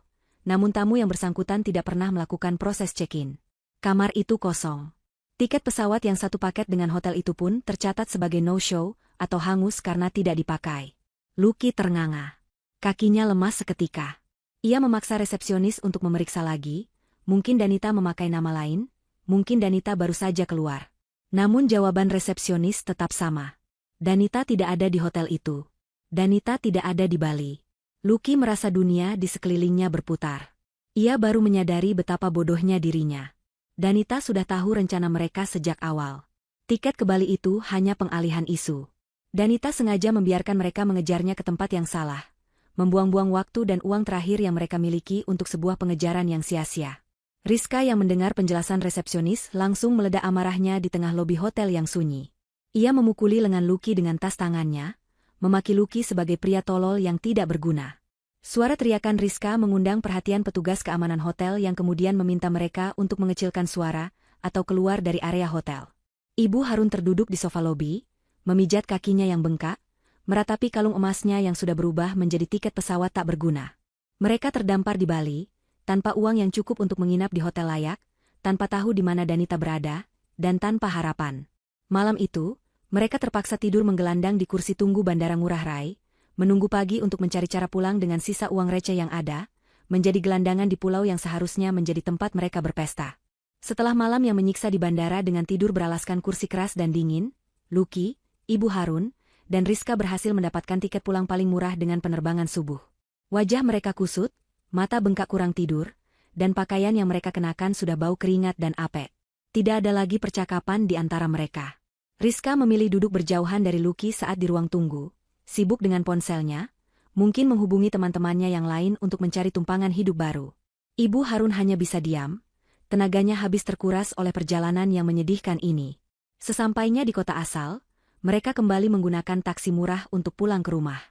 Namun tamu yang bersangkutan tidak pernah melakukan proses check-in. Kamar itu kosong. Tiket pesawat yang satu paket dengan hotel itu pun tercatat sebagai no-show atau hangus karena tidak dipakai. Lucky ternganga. Kakinya lemas seketika. Ia memaksa resepsionis untuk memeriksa lagi, mungkin Danita memakai nama lain, mungkin Danita baru saja keluar. Namun jawaban resepsionis tetap sama. Danita tidak ada di hotel itu. Danita tidak ada di Bali. Lucky merasa dunia di sekelilingnya berputar. Ia baru menyadari betapa bodohnya dirinya. Danita sudah tahu rencana mereka sejak awal. Tiket ke Bali itu hanya pengalihan isu. Danita sengaja membiarkan mereka mengejarnya ke tempat yang salah, membuang-buang waktu dan uang terakhir yang mereka miliki untuk sebuah pengejaran yang sia-sia. Rizka yang mendengar penjelasan resepsionis langsung meledak amarahnya di tengah lobi hotel yang sunyi. Ia memukuli lengan Lucky dengan tas tangannya, memaki Lucky sebagai pria tolol yang tidak berguna. Suara teriakan Rizka mengundang perhatian petugas keamanan hotel yang kemudian meminta mereka untuk mengecilkan suara atau keluar dari area hotel. Ibu Harun terduduk di sofa lobi, memijat kakinya yang bengkak, meratapi kalung emasnya yang sudah berubah menjadi tiket pesawat tak berguna. Mereka terdampar di Bali, tanpa uang yang cukup untuk menginap di hotel layak, tanpa tahu di mana Danita berada, dan tanpa harapan. Malam itu, mereka terpaksa tidur menggelandang di kursi tunggu Bandara Ngurah Rai, menunggu pagi untuk mencari cara pulang dengan sisa uang receh yang ada, menjadi gelandangan di pulau yang seharusnya menjadi tempat mereka berpesta. Setelah malam yang menyiksa di bandara dengan tidur beralaskan kursi keras dan dingin, Lucky, Ibu Harun, dan Rizka berhasil mendapatkan tiket pulang paling murah dengan penerbangan subuh. Wajah mereka kusut, mata bengkak kurang tidur, dan pakaian yang mereka kenakan sudah bau keringat dan apek. Tidak ada lagi percakapan di antara mereka. Rizka memilih duduk berjauhan dari Lucky saat di ruang tunggu, sibuk dengan ponselnya, mungkin menghubungi teman-temannya yang lain untuk mencari tumpangan hidup baru. Ibu Harun hanya bisa diam, tenaganya habis terkuras oleh perjalanan yang menyedihkan ini. Sesampainya di kota asal, mereka kembali menggunakan taksi murah untuk pulang ke rumah.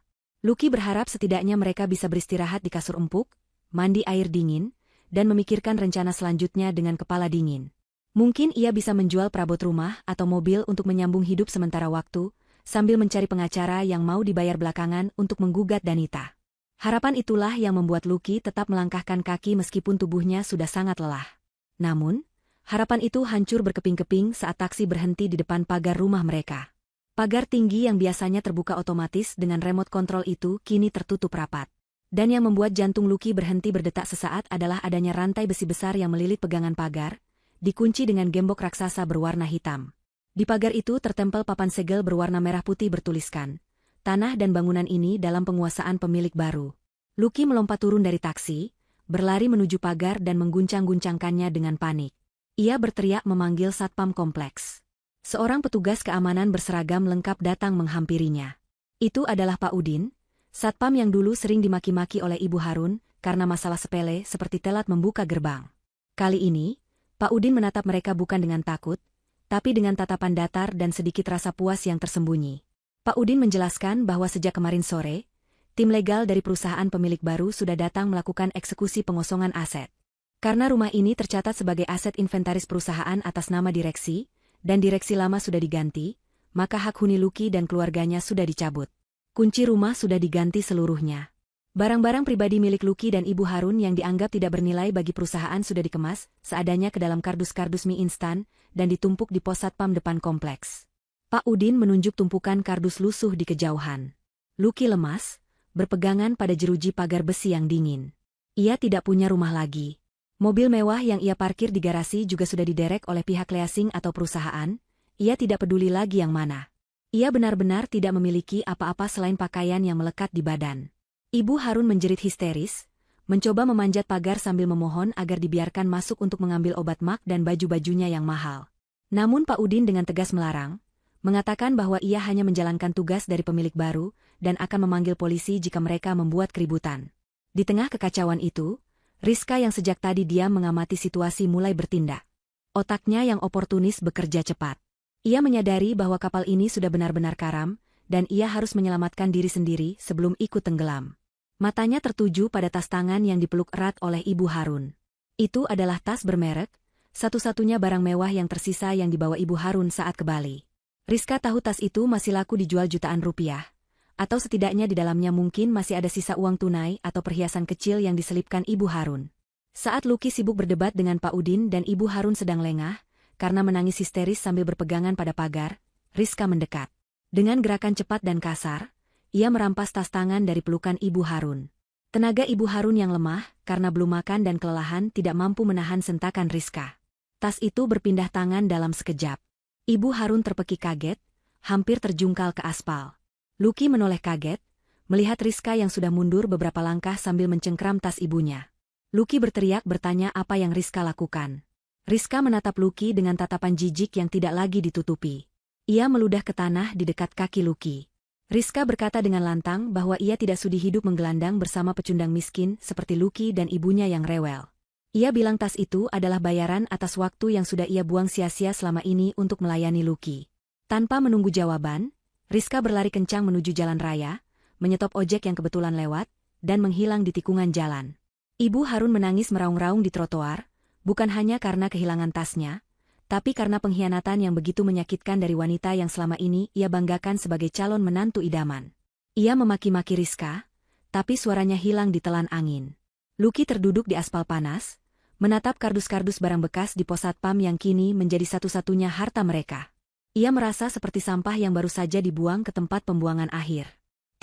Lucky berharap setidaknya mereka bisa beristirahat di kasur empuk, mandi air dingin, dan memikirkan rencana selanjutnya dengan kepala dingin. Mungkin ia bisa menjual perabot rumah atau mobil untuk menyambung hidup sementara waktu, sambil mencari pengacara yang mau dibayar belakangan untuk menggugat Danita. Harapan itulah yang membuat Lucky tetap melangkahkan kaki meskipun tubuhnya sudah sangat lelah. Namun, harapan itu hancur berkeping-keping saat taksi berhenti di depan pagar rumah mereka. Pagar tinggi yang biasanya terbuka otomatis dengan remote control itu kini tertutup rapat. Dan yang membuat jantung Lucky berhenti berdetak sesaat adalah adanya rantai besi besar yang melilit pegangan pagar, dikunci dengan gembok raksasa berwarna hitam. Di pagar itu tertempel papan segel berwarna merah putih bertuliskan, "Tanah dan bangunan ini dalam penguasaan pemilik baru." Lucky melompat turun dari taksi, berlari menuju pagar dan mengguncang-guncangkannya dengan panik. Ia berteriak memanggil satpam kompleks. Seorang petugas keamanan berseragam lengkap datang menghampirinya. Itu adalah Pak Udin, satpam yang dulu sering dimaki-maki oleh Ibu Harun karena masalah sepele seperti telat membuka gerbang. Kali ini, Pak Udin menatap mereka bukan dengan takut, tapi dengan tatapan datar dan sedikit rasa puas yang tersembunyi. Pak Udin menjelaskan bahwa sejak kemarin sore, tim legal dari perusahaan pemilik baru sudah datang melakukan eksekusi pengosongan aset. Karena rumah ini tercatat sebagai aset inventaris perusahaan atas nama direksi, dan direksi lama sudah diganti, maka hak huni Lucky dan keluarganya sudah dicabut. Kunci rumah sudah diganti seluruhnya. Barang-barang pribadi milik Lucky dan Ibu Harun yang dianggap tidak bernilai bagi perusahaan sudah dikemas seadanya ke dalam kardus-kardus mie instan dan ditumpuk di pos satpam depan kompleks. Pak Udin menunjuk tumpukan kardus lusuh di kejauhan. Lucky lemas, berpegangan pada jeruji pagar besi yang dingin. Ia tidak punya rumah lagi. Mobil mewah yang ia parkir di garasi juga sudah diderek oleh pihak leasing atau perusahaan, ia tidak peduli lagi yang mana. Ia benar-benar tidak memiliki apa-apa selain pakaian yang melekat di badan. Ibu Harun menjerit histeris, mencoba memanjat pagar sambil memohon agar dibiarkan masuk untuk mengambil obat mak dan baju-bajunya yang mahal. Namun Pak Udin dengan tegas melarang, mengatakan bahwa ia hanya menjalankan tugas dari pemilik baru dan akan memanggil polisi jika mereka membuat keributan. Di tengah kekacauan itu, Rizka yang sejak tadi diam mengamati situasi mulai bertindak. Otaknya yang oportunis bekerja cepat. Ia menyadari bahwa kapal ini sudah benar-benar karam, dan ia harus menyelamatkan diri sendiri sebelum ikut tenggelam. Matanya tertuju pada tas tangan yang dipeluk erat oleh Ibu Harun. Itu adalah tas bermerek, satu-satunya barang mewah yang tersisa yang dibawa Ibu Harun saat ke Bali. Rizka tahu tas itu masih laku dijual jutaan rupiah, atau setidaknya di dalamnya mungkin masih ada sisa uang tunai atau perhiasan kecil yang diselipkan Ibu Harun. Saat Luki sibuk berdebat dengan Pak Udin dan Ibu Harun sedang lengah, karena menangis histeris sambil berpegangan pada pagar, Rizka mendekat. Dengan gerakan cepat dan kasar, ia merampas tas tangan dari pelukan Ibu Harun. Tenaga Ibu Harun yang lemah, karena belum makan dan kelelahan tidak mampu menahan sentakan Rizka. Tas itu berpindah tangan dalam sekejap. Ibu Harun terpekik kaget, hampir terjungkal ke aspal. Luki menoleh kaget, melihat Rizka yang sudah mundur beberapa langkah sambil mencengkram tas ibunya. Luki berteriak bertanya apa yang Rizka lakukan. Rizka menatap Luki dengan tatapan jijik yang tidak lagi ditutupi. Ia meludah ke tanah di dekat kaki Luki. Rizka berkata dengan lantang bahwa ia tidak sudi hidup menggelandang bersama pecundang miskin seperti Luki dan ibunya yang rewel. Ia bilang tas itu adalah bayaran atas waktu yang sudah ia buang sia-sia selama ini untuk melayani Luki. Tanpa menunggu jawaban, Rizka berlari kencang menuju jalan raya, menyetop ojek yang kebetulan lewat, dan menghilang di tikungan jalan. Ibu Harun menangis meraung-raung di trotoar, bukan hanya karena kehilangan tasnya, tapi karena pengkhianatan yang begitu menyakitkan dari wanita yang selama ini ia banggakan sebagai calon menantu idaman. Ia memaki-maki Rizka, tapi suaranya hilang ditelan angin. Luki terduduk di aspal panas, menatap kardus-kardus barang bekas di pos satpam yang kini menjadi satu-satunya harta mereka. Ia merasa seperti sampah yang baru saja dibuang ke tempat pembuangan akhir.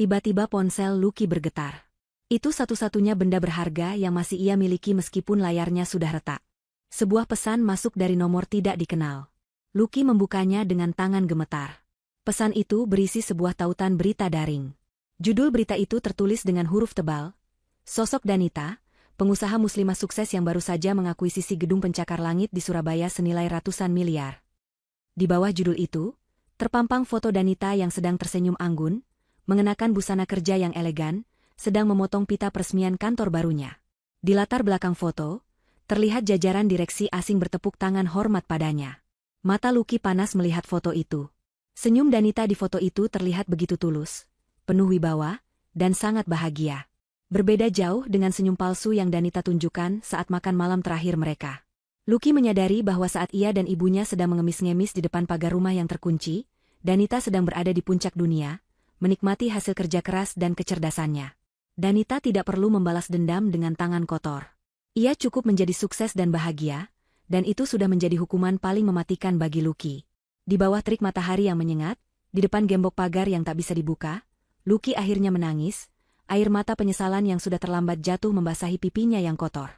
Tiba-tiba ponsel Luki bergetar. Itu satu-satunya benda berharga yang masih ia miliki meskipun layarnya sudah retak. Sebuah pesan masuk dari nomor tidak dikenal. Luki membukanya dengan tangan gemetar. Pesan itu berisi sebuah tautan berita daring. Judul berita itu tertulis dengan huruf tebal. Sosok Danita, pengusaha muslimah sukses yang baru saja mengakuisisi gedung pencakar langit di Surabaya senilai ratusan miliar. Di bawah judul itu, terpampang foto Danita yang sedang tersenyum anggun, mengenakan busana kerja yang elegan, sedang memotong pita peresmian kantor barunya. Di latar belakang foto, terlihat jajaran direksi asing bertepuk tangan hormat padanya. Mata Luki panas melihat foto itu. Senyum Danita di foto itu terlihat begitu tulus, penuh wibawa, dan sangat bahagia. Berbeda jauh dengan senyum palsu yang Danita tunjukkan saat makan malam terakhir mereka. Luki menyadari bahwa saat ia dan ibunya sedang mengemis-ngemis di depan pagar rumah yang terkunci, Danita sedang berada di puncak dunia, menikmati hasil kerja keras dan kecerdasannya. Danita tidak perlu membalas dendam dengan tangan kotor. Ia cukup menjadi sukses dan bahagia, dan itu sudah menjadi hukuman paling mematikan bagi Luki. Di bawah terik matahari yang menyengat, di depan gembok pagar yang tak bisa dibuka, Luki akhirnya menangis, air mata penyesalan yang sudah terlambat jatuh membasahi pipinya yang kotor.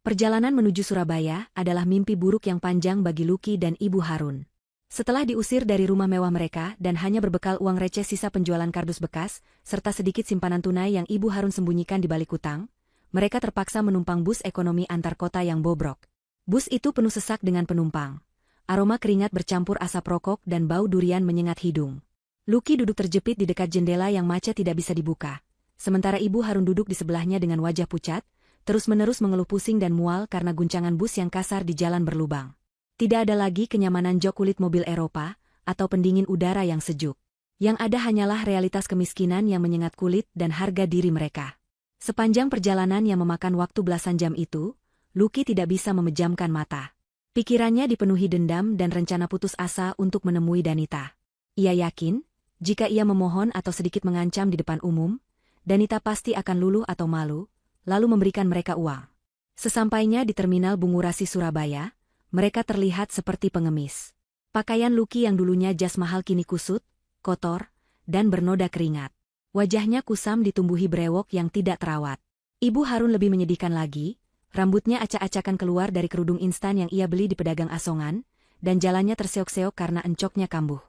Perjalanan menuju Surabaya adalah mimpi buruk yang panjang bagi Luki dan Ibu Harun. Setelah diusir dari rumah mewah mereka dan hanya berbekal uang receh sisa penjualan kardus bekas, serta sedikit simpanan tunai yang Ibu Harun sembunyikan di balik utang, mereka terpaksa menumpang bus ekonomi antar kota yang bobrok. Bus itu penuh sesak dengan penumpang. Aroma keringat bercampur asap rokok dan bau durian menyengat hidung. Luki duduk terjepit di dekat jendela yang macet tidak bisa dibuka. Sementara Ibu Harun duduk di sebelahnya dengan wajah pucat, terus-menerus mengeluh pusing dan mual karena guncangan bus yang kasar di jalan berlubang. Tidak ada lagi kenyamanan jok kulit mobil Eropa, atau pendingin udara yang sejuk. Yang ada hanyalah realitas kemiskinan yang menyengat kulit dan harga diri mereka. Sepanjang perjalanan yang memakan waktu belasan jam itu, Luki tidak bisa memejamkan mata. Pikirannya dipenuhi dendam dan rencana putus asa untuk menemui Danita. Ia yakin, jika ia memohon atau sedikit mengancam di depan umum, Danita pasti akan luluh atau malu, lalu memberikan mereka uang. Sesampainya di terminal Bungurasi Surabaya, mereka terlihat seperti pengemis. Pakaian Luki yang dulunya jas mahal kini kusut, kotor, dan bernoda keringat. Wajahnya kusam ditumbuhi brewok yang tidak terawat. Ibu Harun lebih menyedihkan lagi, rambutnya acak-acakan keluar dari kerudung instan yang ia beli di pedagang asongan, dan jalannya terseok-seok karena encoknya kambuh.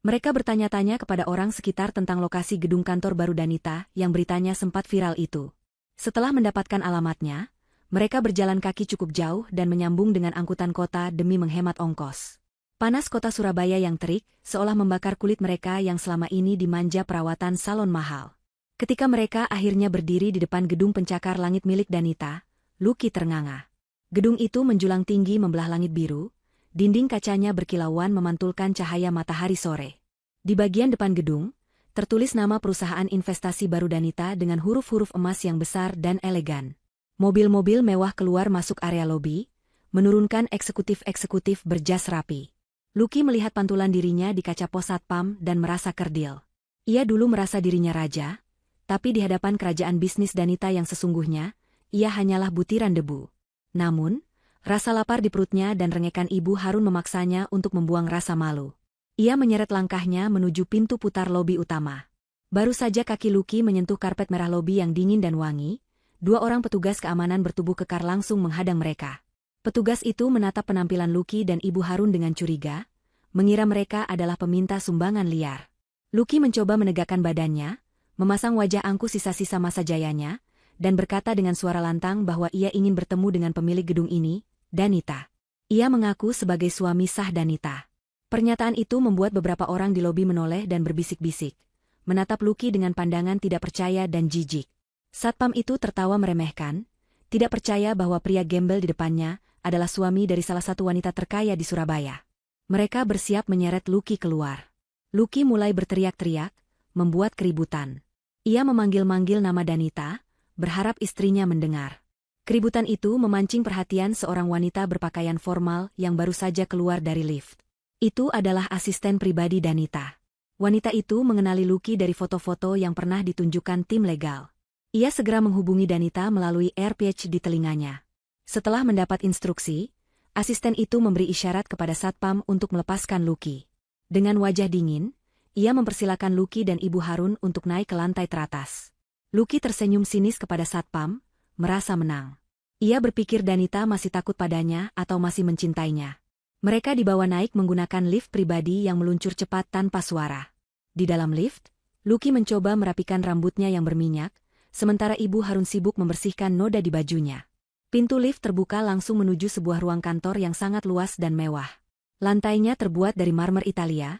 Mereka bertanya-tanya kepada orang sekitar tentang lokasi gedung kantor baru Danita yang beritanya sempat viral itu. Setelah mendapatkan alamatnya, mereka berjalan kaki cukup jauh dan menyambung dengan angkutan kota demi menghemat ongkos. Panas kota Surabaya yang terik, seolah membakar kulit mereka yang selama ini dimanja perawatan salon mahal. Ketika mereka akhirnya berdiri di depan gedung pencakar langit milik Danita, Lucky ternganga. Gedung itu menjulang tinggi membelah langit biru, dinding kacanya berkilauan memantulkan cahaya matahari sore. Di bagian depan gedung, tertulis nama perusahaan investasi baru Danita dengan huruf-huruf emas yang besar dan elegan. Mobil-mobil mewah keluar masuk area lobi, menurunkan eksekutif-eksekutif berjas rapi. Lucky melihat pantulan dirinya di kaca pos satpam dan merasa kerdil. Ia dulu merasa dirinya raja, tapi di hadapan kerajaan bisnis Danita yang sesungguhnya, ia hanyalah butiran debu. Namun, rasa lapar di perutnya dan rengekan ibu Harun memaksanya untuk membuang rasa malu. Ia menyeret langkahnya menuju pintu putar lobi utama. Baru saja kaki Lucky menyentuh karpet merah lobi yang dingin dan wangi, dua orang petugas keamanan bertubuh kekar langsung menghadang mereka. Petugas itu menatap penampilan Lucky dan ibu Harun dengan curiga, mengira mereka adalah peminta sumbangan liar. Lucky mencoba menegakkan badannya, memasang wajah angkuh sisa-sisa masa jayanya, dan berkata dengan suara lantang bahwa ia ingin bertemu dengan pemilik gedung ini, Danita. Ia mengaku sebagai suami sah Danita. Pernyataan itu membuat beberapa orang di lobi menoleh dan berbisik-bisik, menatap Lucky dengan pandangan tidak percaya dan jijik. Satpam itu tertawa meremehkan, tidak percaya bahwa pria gembel di depannya adalah suami dari salah satu wanita terkaya di Surabaya. Mereka bersiap menyeret Lucky keluar. Lucky mulai berteriak-teriak, membuat keributan. Ia memanggil-manggil nama Danita, berharap istrinya mendengar. Keributan itu memancing perhatian seorang wanita berpakaian formal yang baru saja keluar dari lift. Itu adalah asisten pribadi Danita. Wanita itu mengenali Lucky dari foto-foto yang pernah ditunjukkan tim legal. Ia segera menghubungi Danita melalui AirPage di telinganya. Setelah mendapat instruksi, asisten itu memberi isyarat kepada satpam untuk melepaskan Lucky. Dengan wajah dingin, ia mempersilakan Lucky dan Ibu Harun untuk naik ke lantai teratas. Lucky tersenyum sinis kepada satpam, merasa menang. Ia berpikir Danita masih takut padanya atau masih mencintainya. Mereka dibawa naik menggunakan lift pribadi yang meluncur cepat tanpa suara. Di dalam lift, Lucky mencoba merapikan rambutnya yang berminyak, sementara Ibu Harun sibuk membersihkan noda di bajunya. Pintu lift terbuka langsung menuju sebuah ruang kantor yang sangat luas dan mewah. Lantainya terbuat dari marmer Italia,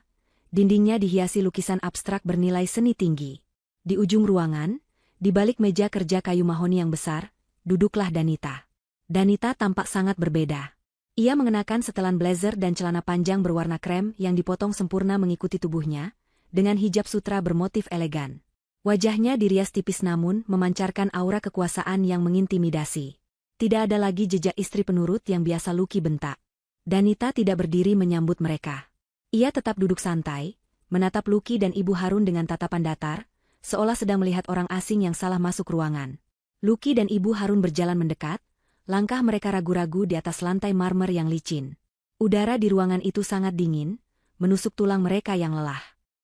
dindingnya dihiasi lukisan abstrak bernilai seni tinggi. Di ujung ruangan, di balik meja kerja kayu mahoni yang besar, duduklah Danita. Danita tampak sangat berbeda. Ia mengenakan setelan blazer dan celana panjang berwarna krem yang dipotong sempurna mengikuti tubuhnya, dengan hijab sutra bermotif elegan. Wajahnya dirias tipis namun memancarkan aura kekuasaan yang mengintimidasi. Tidak ada lagi jejak istri penurut yang biasa Lucky bentak. Danita tidak berdiri menyambut mereka. Ia tetap duduk santai, menatap Lucky dan Ibu Harun dengan tatapan datar, seolah sedang melihat orang asing yang salah masuk ruangan. Lucky dan Ibu Harun berjalan mendekat, langkah mereka ragu-ragu di atas lantai marmer yang licin. Udara di ruangan itu sangat dingin, menusuk tulang mereka yang lelah.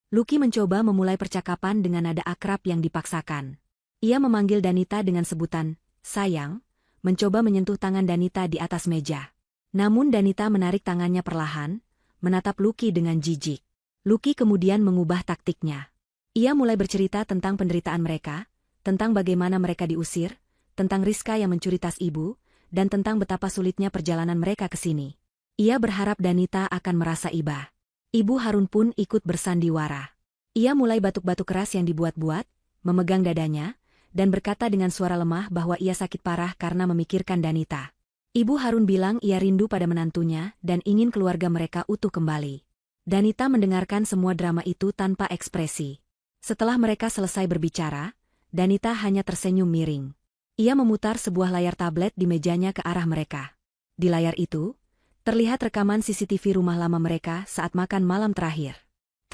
Lucky mencoba memulai percakapan dengan nada akrab yang dipaksakan. Ia memanggil Danita dengan sebutan, sayang, mencoba menyentuh tangan Danita di atas meja. Namun Danita menarik tangannya perlahan, menatap Lucky dengan jijik. Lucky kemudian mengubah taktiknya. Ia mulai bercerita tentang penderitaan mereka, tentang bagaimana mereka diusir, tentang Rizka yang mencuri tas ibu, dan tentang betapa sulitnya perjalanan mereka ke sini. Ia berharap Danita akan merasa iba. Ibu Harun pun ikut bersandiwara. Ia mulai batuk-batuk keras yang dibuat-buat, memegang dadanya, dan berkata dengan suara lemah bahwa ia sakit parah karena memikirkan Danita. Ibu Harun bilang ia rindu pada menantunya dan ingin keluarga mereka utuh kembali. Danita mendengarkan semua drama itu tanpa ekspresi. Setelah mereka selesai berbicara, Danita hanya tersenyum miring. Ia memutar sebuah layar tablet di mejanya ke arah mereka. Di layar itu, terlihat rekaman CCTV rumah lama mereka saat makan malam terakhir.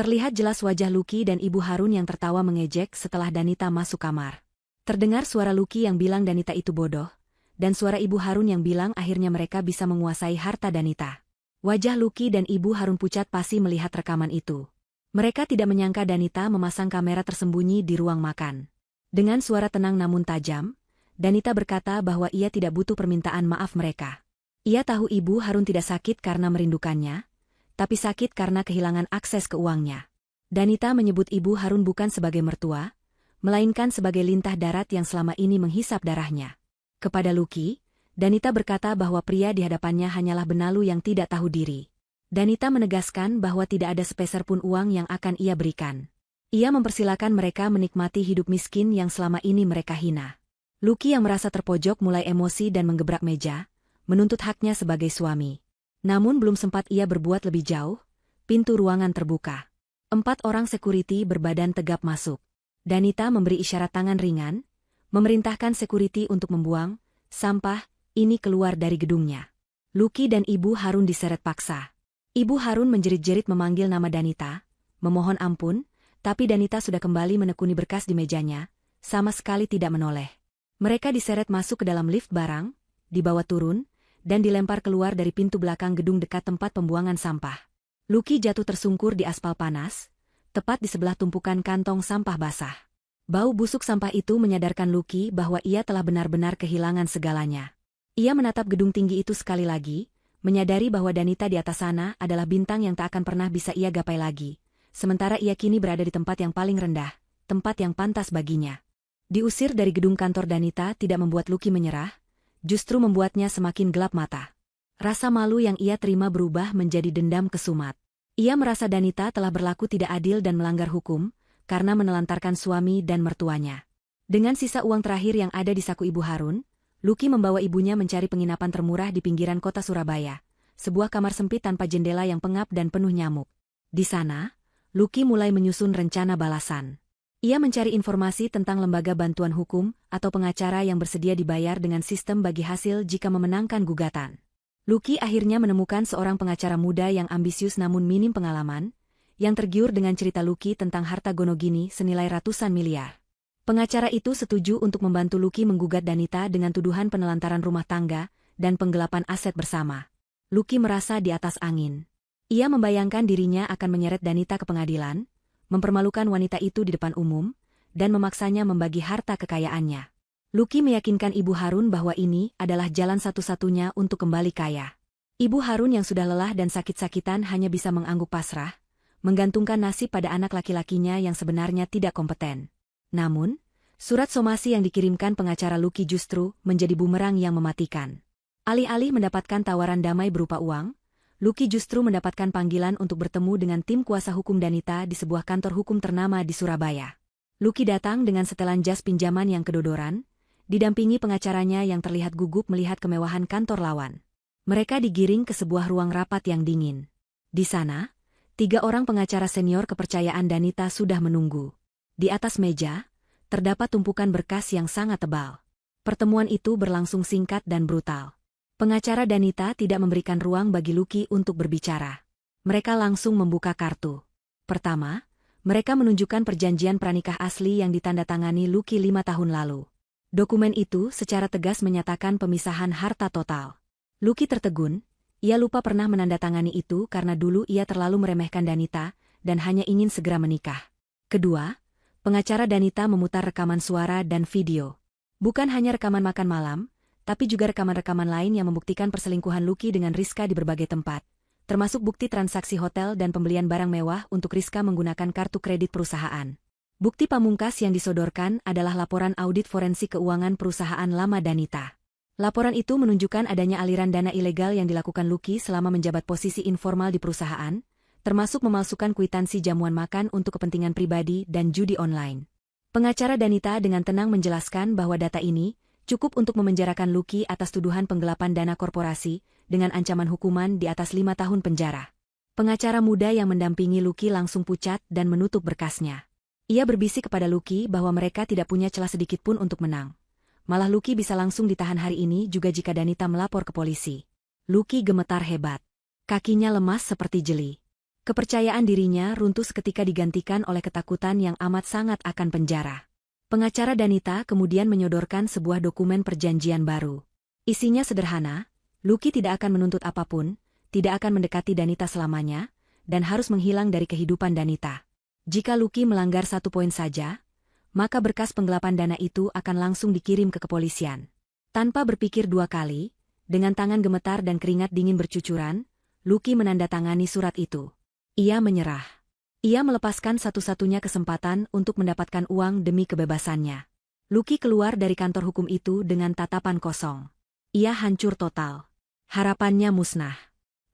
Terlihat jelas wajah Lucky dan Ibu Harun yang tertawa mengejek setelah Danita masuk kamar. Terdengar suara Lucky yang bilang Danita itu bodoh, dan suara Ibu Harun yang bilang akhirnya mereka bisa menguasai harta Danita. Wajah Lucky dan Ibu Harun pucat pasi melihat rekaman itu. Mereka tidak menyangka Danita memasang kamera tersembunyi di ruang makan. Dengan suara tenang namun tajam, Danita berkata bahwa ia tidak butuh permintaan maaf mereka. Ia tahu Ibu Harun tidak sakit karena merindukannya, tapi sakit karena kehilangan akses ke uangnya. Danita menyebut Ibu Harun bukan sebagai mertua, melainkan sebagai lintah darat yang selama ini menghisap darahnya. Kepada Lucky, Danita berkata bahwa pria di hadapannya hanyalah benalu yang tidak tahu diri. Danita menegaskan bahwa tidak ada sepeser pun uang yang akan ia berikan. Ia mempersilakan mereka menikmati hidup miskin yang selama ini mereka hina. Lucky yang merasa terpojok mulai emosi dan menggebrak meja, menuntut haknya sebagai suami. Namun belum sempat ia berbuat lebih jauh, pintu ruangan terbuka. 4 orang security berbadan tegap masuk. Danita memberi isyarat tangan ringan, memerintahkan security untuk membuang sampah ini keluar dari gedungnya. Lucky dan Ibu Harun diseret paksa. Ibu Harun menjerit-jerit memanggil nama Danita, memohon ampun, tapi Danita sudah kembali menekuni berkas di mejanya, sama sekali tidak menoleh. Mereka diseret masuk ke dalam lift barang, dibawa turun, dan dilempar keluar dari pintu belakang gedung dekat tempat pembuangan sampah. Lucky jatuh tersungkur di aspal panas, tepat di sebelah tumpukan kantong sampah basah. Bau busuk sampah itu menyadarkan Lucky bahwa ia telah benar-benar kehilangan segalanya. Ia menatap gedung tinggi itu sekali lagi, menyadari bahwa Danita di atas sana adalah bintang yang tak akan pernah bisa ia gapai lagi, sementara ia kini berada di tempat yang paling rendah, tempat yang pantas baginya. Diusir dari gedung kantor Danita tidak membuat Lucky menyerah, justru membuatnya semakin gelap mata. Rasa malu yang ia terima berubah menjadi dendam kesumat. Ia merasa Danita telah berlaku tidak adil dan melanggar hukum, karena menelantarkan suami dan mertuanya. Dengan sisa uang terakhir yang ada di saku Ibu Harun, Lucky membawa ibunya mencari penginapan termurah di pinggiran kota Surabaya, sebuah kamar sempit tanpa jendela yang pengap dan penuh nyamuk. Di sana, Lucky mulai menyusun rencana balasan. Ia mencari informasi tentang lembaga bantuan hukum atau pengacara yang bersedia dibayar dengan sistem bagi hasil jika memenangkan gugatan. Lucky akhirnya menemukan seorang pengacara muda yang ambisius namun minim pengalaman, yang tergiur dengan cerita Lucky tentang harta Gonogini senilai ratusan miliar. Pengacara itu setuju untuk membantu Lucky menggugat Danita dengan tuduhan penelantaran rumah tangga dan penggelapan aset bersama. Lucky merasa di atas angin. Ia membayangkan dirinya akan menyeret Danita ke pengadilan, mempermalukan wanita itu di depan umum, dan memaksanya membagi harta kekayaannya. Lucky meyakinkan Ibu Harun bahwa ini adalah jalan satu-satunya untuk kembali kaya. Ibu Harun yang sudah lelah dan sakit-sakitan hanya bisa mengangguk pasrah, menggantungkan nasib pada anak laki-lakinya yang sebenarnya tidak kompeten. Namun, surat somasi yang dikirimkan pengacara Lucky justru menjadi bumerang yang mematikan. Alih-alih mendapatkan tawaran damai berupa uang, Lucky justru mendapatkan panggilan untuk bertemu dengan tim kuasa hukum Danita di sebuah kantor hukum ternama di Surabaya. Lucky datang dengan setelan jas pinjaman yang kedodoran, didampingi pengacaranya yang terlihat gugup melihat kemewahan kantor lawan. Mereka digiring ke sebuah ruang rapat yang dingin. Di sana, 3 orang pengacara senior kepercayaan Danita sudah menunggu. Di atas meja, terdapat tumpukan berkas yang sangat tebal. Pertemuan itu berlangsung singkat dan brutal. Pengacara Danita tidak memberikan ruang bagi Lucky untuk berbicara. Mereka langsung membuka kartu. Pertama, mereka menunjukkan perjanjian pranikah asli yang ditandatangani Lucky 5 tahun lalu. Dokumen itu secara tegas menyatakan pemisahan harta total. Lucky tertegun, ia lupa pernah menandatangani itu karena dulu ia terlalu meremehkan Danita dan hanya ingin segera menikah. Kedua, pengacara Danita memutar rekaman suara dan video. Bukan hanya rekaman makan malam, tapi juga rekaman-rekaman lain yang membuktikan perselingkuhan Lucky dengan Rizka di berbagai tempat, termasuk bukti transaksi hotel dan pembelian barang mewah untuk Rizka menggunakan kartu kredit perusahaan. Bukti pamungkas yang disodorkan adalah laporan audit forensik keuangan perusahaan lama Danita. Laporan itu menunjukkan adanya aliran dana ilegal yang dilakukan Lucky selama menjabat posisi informal di perusahaan, termasuk memalsukan kwitansi jamuan makan untuk kepentingan pribadi dan judi online. Pengacara Danita dengan tenang menjelaskan bahwa data ini cukup untuk memenjarakan Lucky atas tuduhan penggelapan dana korporasi dengan ancaman hukuman di atas 5 tahun penjara. Pengacara muda yang mendampingi Lucky langsung pucat dan menutup berkasnya. Ia berbisik kepada Lucky bahwa mereka tidak punya celah sedikit pun untuk menang. Malah Lucky bisa langsung ditahan hari ini juga jika Danita melapor ke polisi. Lucky gemetar hebat. Kakinya lemas seperti jeli. Kepercayaan dirinya runtuh seketika digantikan oleh ketakutan yang amat sangat akan penjara. Pengacara Danita kemudian menyodorkan sebuah dokumen perjanjian baru. Isinya sederhana, Lucky tidak akan menuntut apapun, tidak akan mendekati Danita selamanya, dan harus menghilang dari kehidupan Danita. Jika Lucky melanggar 1 poin saja, maka berkas penggelapan dana itu akan langsung dikirim ke kepolisian. Tanpa berpikir 2 kali, dengan tangan gemetar dan keringat dingin bercucuran, Lucky menandatangani surat itu. Ia menyerah. Ia melepaskan satu-satunya kesempatan untuk mendapatkan uang demi kebebasannya. Lucky keluar dari kantor hukum itu dengan tatapan kosong. Ia hancur total. Harapannya musnah.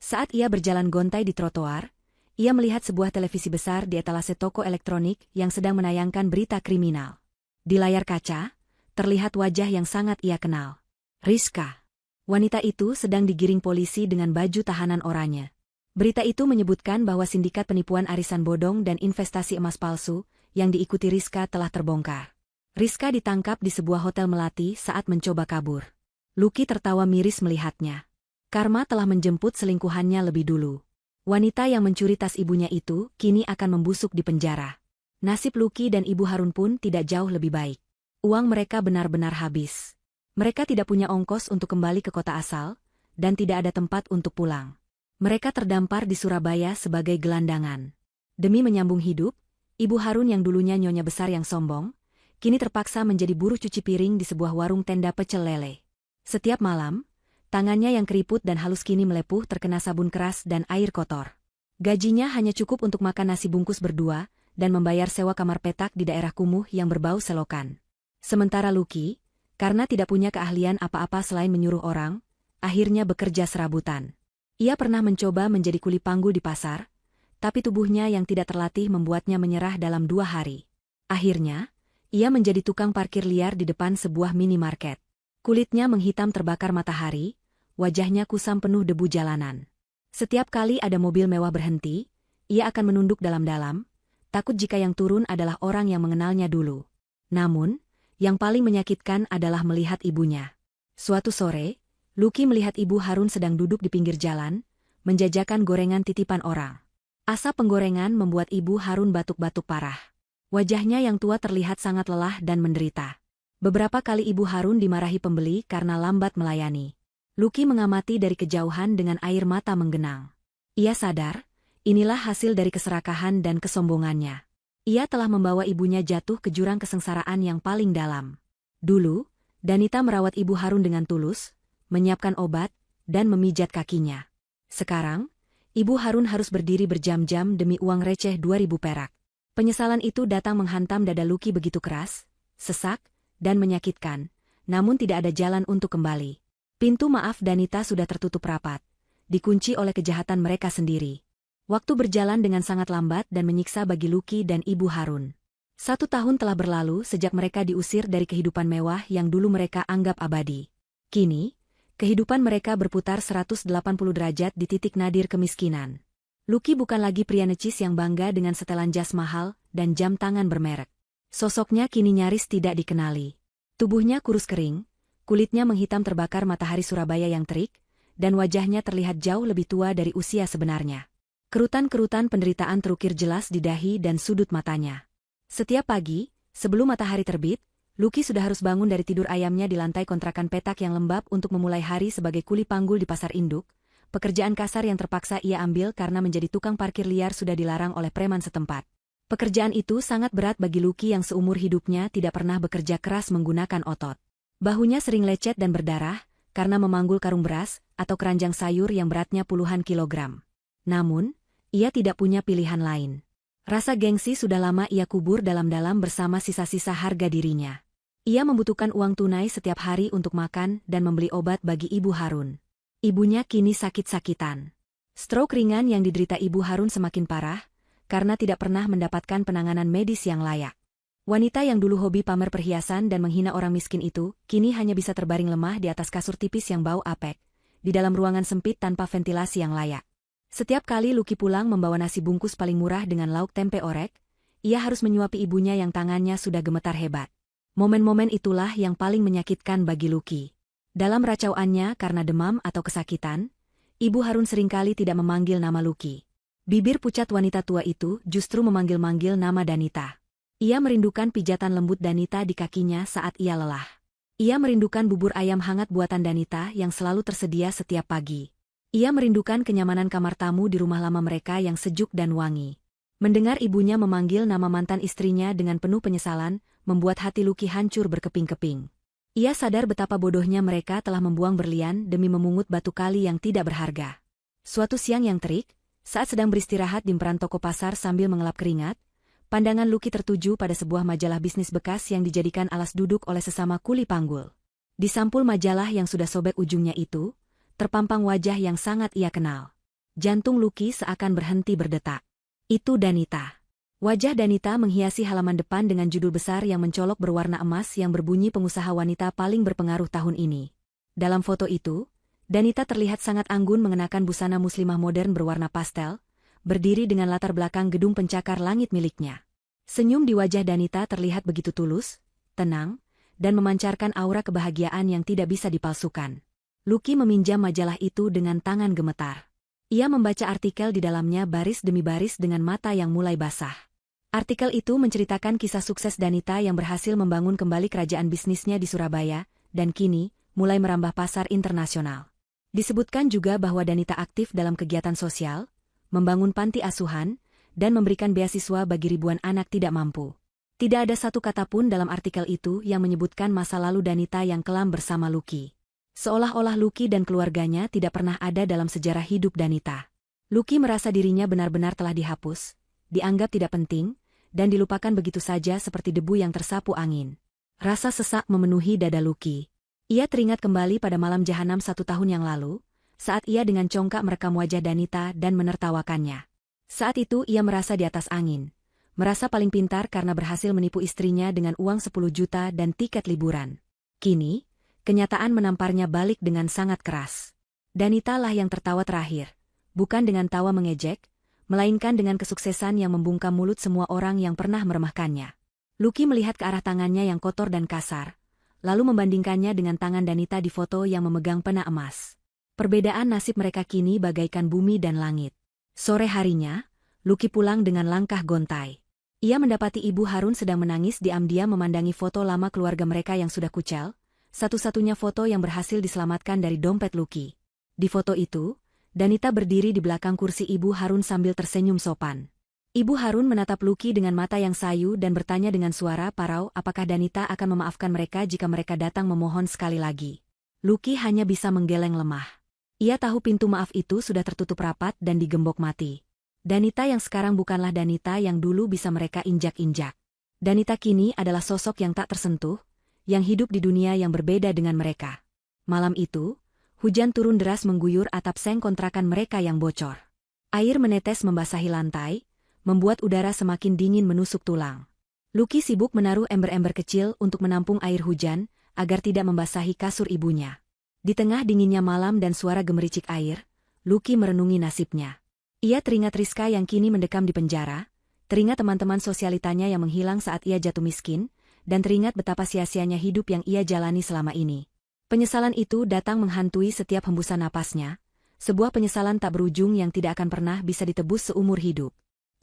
Saat ia berjalan gontai di trotoar, ia melihat sebuah televisi besar di etalase toko elektronik yang sedang menayangkan berita kriminal. Di layar kaca, terlihat wajah yang sangat ia kenal. Rizka. Wanita itu sedang digiring polisi dengan baju tahanan oranye. Berita itu menyebutkan bahwa sindikat penipuan arisan bodong dan investasi emas palsu yang diikuti Rizka telah terbongkar. Rizka ditangkap di sebuah hotel Melati saat mencoba kabur. Lucky tertawa miris melihatnya. Karma telah menjemput selingkuhannya lebih dulu. Wanita yang mencuri tas ibunya itu kini akan membusuk di penjara. Nasib Lucky dan Ibu Harun pun tidak jauh lebih baik. Uang mereka benar-benar habis. Mereka tidak punya ongkos untuk kembali ke kota asal, dan tidak ada tempat untuk pulang. Mereka terdampar di Surabaya sebagai gelandangan. Demi menyambung hidup, Ibu Harun yang dulunya nyonya besar yang sombong, kini terpaksa menjadi buruh cuci piring di sebuah warung tenda pecel lele. Setiap malam, tangannya yang keriput dan halus kini melepuh terkena sabun keras dan air kotor. Gajinya hanya cukup untuk makan nasi bungkus berdua dan membayar sewa kamar petak di daerah kumuh yang berbau selokan. Sementara Lucky, karena tidak punya keahlian apa-apa selain menyuruh orang, akhirnya bekerja serabutan. Ia pernah mencoba menjadi kuli panggul di pasar, tapi tubuhnya yang tidak terlatih membuatnya menyerah dalam 2 hari. Akhirnya, ia menjadi tukang parkir liar di depan sebuah minimarket. Kulitnya menghitam terbakar matahari, wajahnya kusam penuh debu jalanan. Setiap kali ada mobil mewah berhenti, ia akan menunduk dalam-dalam, takut jika yang turun adalah orang yang mengenalnya dulu. Namun, yang paling menyakitkan adalah melihat ibunya. Suatu sore, Lucky melihat Ibu Harun sedang duduk di pinggir jalan, menjajakan gorengan titipan orang. Asap penggorengan membuat Ibu Harun batuk-batuk parah. Wajahnya yang tua terlihat sangat lelah dan menderita. Beberapa kali Ibu Harun dimarahi pembeli karena lambat melayani. Lucky mengamati dari kejauhan dengan air mata menggenang. Ia sadar, inilah hasil dari keserakahan dan kesombongannya. Ia telah membawa ibunya jatuh ke jurang kesengsaraan yang paling dalam. Dulu, Danita merawat Ibu Harun dengan tulus, menyiapkan obat, dan memijat kakinya. Sekarang, Ibu Harun harus berdiri berjam-jam demi uang receh 2.000 perak. Penyesalan itu datang menghantam dada Lucky begitu keras, sesak, dan menyakitkan, namun tidak ada jalan untuk kembali. Pintu maaf Danita sudah tertutup rapat, dikunci oleh kejahatan mereka sendiri. Waktu berjalan dengan sangat lambat dan menyiksa bagi Lucky dan Ibu Harun. 1 tahun telah berlalu sejak mereka diusir dari kehidupan mewah yang dulu mereka anggap abadi. Kini, kehidupan mereka berputar 180 derajat di titik nadir kemiskinan. Lucky bukan lagi pria necis yang bangga dengan setelan jas mahal dan jam tangan bermerek. Sosoknya kini nyaris tidak dikenali. Tubuhnya kurus kering, kulitnya menghitam terbakar matahari Surabaya yang terik, dan wajahnya terlihat jauh lebih tua dari usia sebenarnya. Kerutan-kerutan penderitaan terukir jelas di dahi dan sudut matanya. Setiap pagi, sebelum matahari terbit, Lucky sudah harus bangun dari tidur ayamnya di lantai kontrakan petak yang lembab untuk memulai hari sebagai kuli panggul di pasar induk, pekerjaan kasar yang terpaksa ia ambil karena menjadi tukang parkir liar sudah dilarang oleh preman setempat. Pekerjaan itu sangat berat bagi Lucky yang seumur hidupnya tidak pernah bekerja keras menggunakan otot. Bahunya sering lecet dan berdarah, karena memanggul karung beras atau keranjang sayur yang beratnya puluhan kilogram. Namun, ia tidak punya pilihan lain. Rasa gengsi sudah lama ia kubur dalam-dalam bersama sisa-sisa harga dirinya. Ia membutuhkan uang tunai setiap hari untuk makan dan membeli obat bagi Ibu Harun. Ibunya kini sakit-sakitan. Stroke ringan yang diderita Ibu Harun semakin parah, karena tidak pernah mendapatkan penanganan medis yang layak. Wanita yang dulu hobi pamer perhiasan dan menghina orang miskin itu, kini hanya bisa terbaring lemah di atas kasur tipis yang bau apek, di dalam ruangan sempit tanpa ventilasi yang layak. Setiap kali Lucky pulang membawa nasi bungkus paling murah dengan lauk tempe orek, ia harus menyuapi ibunya yang tangannya sudah gemetar hebat. Momen-momen itulah yang paling menyakitkan bagi Lucky. Dalam racauannya karena demam atau kesakitan, Ibu Harun seringkali tidak memanggil nama Lucky. Bibir pucat wanita tua itu justru memanggil-manggil nama Danita. Ia merindukan pijatan lembut Danita di kakinya saat ia lelah. Ia merindukan bubur ayam hangat buatan Danita yang selalu tersedia setiap pagi. Ia merindukan kenyamanan kamar tamu di rumah lama mereka yang sejuk dan wangi. Mendengar ibunya memanggil nama mantan istrinya dengan penuh penyesalan, membuat hati Lucky hancur berkeping-keping. Ia sadar betapa bodohnya mereka telah membuang berlian demi memungut batu kali yang tidak berharga. Suatu siang yang terik, Saat sedang beristirahat di emperan toko pasar sambil mengelap keringat, pandangan Lucky tertuju pada sebuah majalah bisnis bekas yang dijadikan alas duduk oleh sesama kuli panggul. Di sampul majalah yang sudah sobek ujungnya itu, terpampang wajah yang sangat ia kenal. Jantung Lucky seakan berhenti berdetak. Itu Danita. Wajah Danita menghiasi halaman depan dengan judul besar yang mencolok berwarna emas yang berbunyi pengusaha wanita paling berpengaruh tahun ini. Dalam foto itu, Danita terlihat sangat anggun mengenakan busana muslimah modern berwarna pastel, berdiri dengan latar belakang gedung pencakar langit miliknya. Senyum di wajah Danita terlihat begitu tulus, tenang, dan memancarkan aura kebahagiaan yang tidak bisa dipalsukan. Lucky meminjam majalah itu dengan tangan gemetar. Ia membaca artikel di dalamnya baris demi baris dengan mata yang mulai basah. Artikel itu menceritakan kisah sukses Danita yang berhasil membangun kembali kerajaan bisnisnya di Surabaya, dan kini mulai merambah pasar internasional. Disebutkan juga bahwa Danita aktif dalam kegiatan sosial, membangun panti asuhan, dan memberikan beasiswa bagi ribuan anak tidak mampu. Tidak ada satu kata pun dalam artikel itu yang menyebutkan masa lalu Danita yang kelam bersama Lucky. Seolah-olah Lucky dan keluarganya tidak pernah ada dalam sejarah hidup Danita. Lucky merasa dirinya benar-benar telah dihapus, dianggap tidak penting, dan dilupakan begitu saja seperti debu yang tersapu angin. Rasa sesak memenuhi dada Lucky. Ia teringat kembali pada malam jahanam 1 tahun yang lalu, saat ia dengan congkak merekam wajah Danita dan menertawakannya. Saat itu ia merasa di atas angin. Merasa paling pintar karena berhasil menipu istrinya dengan uang 10 juta dan tiket liburan. Kini, kenyataan menamparnya balik dengan sangat keras. Danita lah yang tertawa terakhir, bukan dengan tawa mengejek, melainkan dengan kesuksesan yang membungkam mulut semua orang yang pernah meremehkannya. Lucky melihat ke arah tangannya yang kotor dan kasar, lalu membandingkannya dengan tangan Danita di foto yang memegang pena emas. Perbedaan nasib mereka kini bagaikan bumi dan langit. Sore harinya, Lucky pulang dengan langkah gontai. Ia mendapati Ibu Harun sedang menangis diam-diam memandangi foto lama keluarga mereka yang sudah kucel, satu-satunya foto yang berhasil diselamatkan dari dompet Lucky. Di foto itu, Danita berdiri di belakang kursi Ibu Harun sambil tersenyum sopan. Ibu Harun menatap Lucky dengan mata yang sayu dan bertanya dengan suara parau apakah Danita akan memaafkan mereka jika mereka datang memohon sekali lagi. Lucky hanya bisa menggeleng lemah. Ia tahu pintu maaf itu sudah tertutup rapat dan digembok mati. Danita yang sekarang bukanlah Danita yang dulu bisa mereka injak-injak. Danita kini adalah sosok yang tak tersentuh, yang hidup di dunia yang berbeda dengan mereka. Malam itu, hujan turun deras mengguyur atap seng kontrakan mereka yang bocor. Air menetes membasahi lantai, membuat udara semakin dingin menusuk tulang. Lucky sibuk menaruh ember-ember kecil untuk menampung air hujan, agar tidak membasahi kasur ibunya. Di tengah dinginnya malam dan suara gemericik air, Lucky merenungi nasibnya. Ia teringat Rizka yang kini mendekam di penjara, teringat teman-teman sosialitanya yang menghilang saat ia jatuh miskin, dan teringat betapa sia-sianya hidup yang ia jalani selama ini. Penyesalan itu datang menghantui setiap hembusan napasnya, sebuah penyesalan tak berujung yang tidak akan pernah bisa ditebus seumur hidup.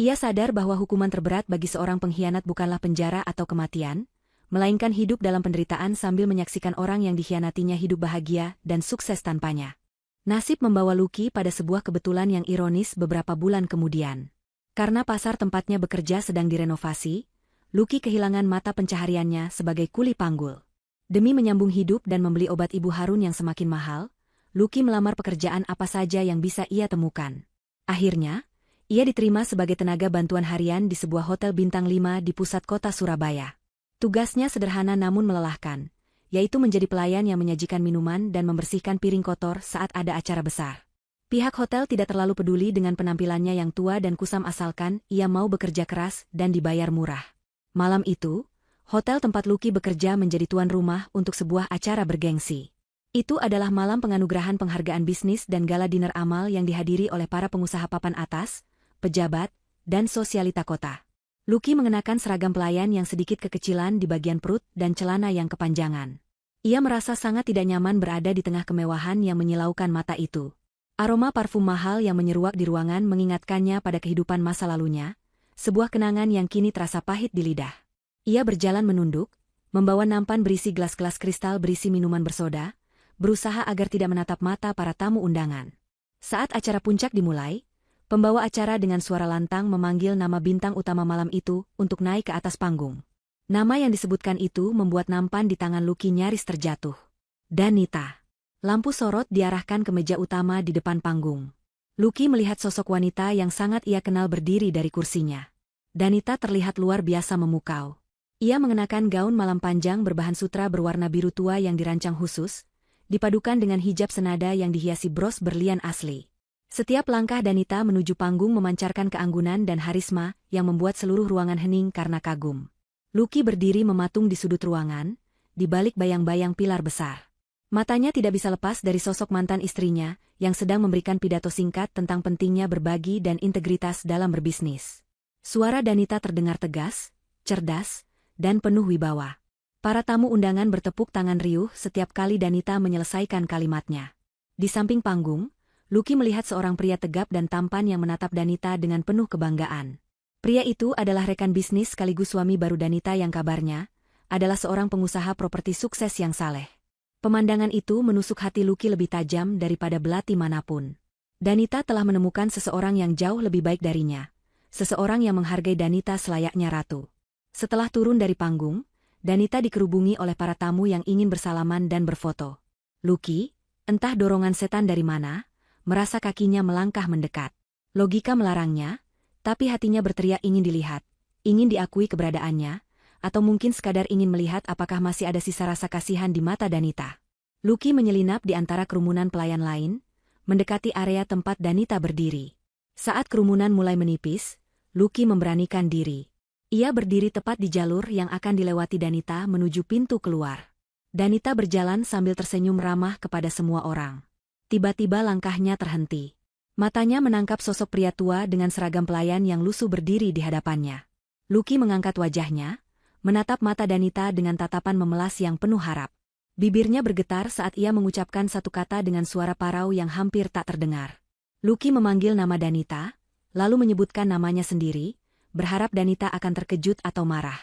Ia sadar bahwa hukuman terberat bagi seorang pengkhianat bukanlah penjara atau kematian, melainkan hidup dalam penderitaan sambil menyaksikan orang yang dikhianatinya hidup bahagia dan sukses tanpanya. Nasib membawa Lucky pada sebuah kebetulan yang ironis beberapa bulan kemudian. Karena pasar tempatnya bekerja sedang direnovasi, Lucky kehilangan mata pencahariannya sebagai kuli panggul. Demi menyambung hidup dan membeli obat Ibu Harun yang semakin mahal, Lucky melamar pekerjaan apa saja yang bisa ia temukan. Akhirnya, ia diterima sebagai tenaga bantuan harian di sebuah hotel bintang 5 di pusat kota Surabaya. Tugasnya sederhana namun melelahkan, yaitu menjadi pelayan yang menyajikan minuman dan membersihkan piring kotor saat ada acara besar. Pihak hotel tidak terlalu peduli dengan penampilannya yang tua dan kusam asalkan ia mau bekerja keras dan dibayar murah. Malam itu, hotel tempat Lucky bekerja menjadi tuan rumah untuk sebuah acara bergengsi. Itu adalah malam penganugerahan penghargaan bisnis dan gala dinner amal yang dihadiri oleh para pengusaha papan atas, pejabat, dan sosialita kota. Lucky mengenakan seragam pelayan yang sedikit kekecilan di bagian perut dan celana yang kepanjangan. Ia merasa sangat tidak nyaman berada di tengah kemewahan yang menyilaukan mata itu. Aroma parfum mahal yang menyeruak di ruangan mengingatkannya pada kehidupan masa lalunya, sebuah kenangan yang kini terasa pahit di lidah. Ia berjalan menunduk, membawa nampan berisi gelas-gelas kristal berisi minuman bersoda, berusaha agar tidak menatap mata para tamu undangan. Saat acara puncak dimulai, pembawa acara dengan suara lantang memanggil nama bintang utama malam itu untuk naik ke atas panggung. Nama yang disebutkan itu membuat nampan di tangan Lucky nyaris terjatuh. Danita. Lampu sorot diarahkan ke meja utama di depan panggung. Lucky melihat sosok wanita yang sangat ia kenal berdiri dari kursinya. Danita terlihat luar biasa memukau. Ia mengenakan gaun malam panjang berbahan sutra berwarna biru tua yang dirancang khusus, dipadukan dengan hijab senada yang dihiasi bros berlian asli. Setiap langkah Danita menuju panggung memancarkan keanggunan dan harisma yang membuat seluruh ruangan hening karena kagum. Lucky berdiri mematung di sudut ruangan, di balik bayang-bayang pilar besar. Matanya tidak bisa lepas dari sosok mantan istrinya yang sedang memberikan pidato singkat tentang pentingnya berbagi dan integritas dalam berbisnis. Suara Danita terdengar tegas, cerdas, dan penuh wibawa. Para tamu undangan bertepuk tangan riuh setiap kali Danita menyelesaikan kalimatnya. Di samping panggung, Lucky melihat seorang pria tegap dan tampan yang menatap Danita dengan penuh kebanggaan. Pria itu adalah rekan bisnis sekaligus suami baru Danita yang kabarnya adalah seorang pengusaha properti sukses yang saleh. Pemandangan itu menusuk hati Lucky lebih tajam daripada belati manapun. Danita telah menemukan seseorang yang jauh lebih baik darinya. Seseorang yang menghargai Danita selayaknya ratu. Setelah turun dari panggung, Danita dikerubungi oleh para tamu yang ingin bersalaman dan berfoto. Lucky, entah dorongan setan dari mana, merasa kakinya melangkah mendekat. Logika melarangnya, tapi hatinya berteriak ingin dilihat, ingin diakui keberadaannya, atau mungkin sekadar ingin melihat apakah masih ada sisa rasa kasihan di mata Danita. Lucky menyelinap di antara kerumunan pelayan lain, mendekati area tempat Danita berdiri. Saat kerumunan mulai menipis, Lucky memberanikan diri. Ia berdiri tepat di jalur yang akan dilewati Danita menuju pintu keluar. Danita berjalan sambil tersenyum ramah kepada semua orang. Tiba-tiba langkahnya terhenti. Matanya menangkap sosok pria tua dengan seragam pelayan yang lusuh berdiri di hadapannya. Lucky mengangkat wajahnya, menatap mata Danita dengan tatapan memelas yang penuh harap. Bibirnya bergetar saat ia mengucapkan satu kata dengan suara parau yang hampir tak terdengar. Lucky memanggil nama Danita, lalu menyebutkan namanya sendiri, berharap Danita akan terkejut atau marah.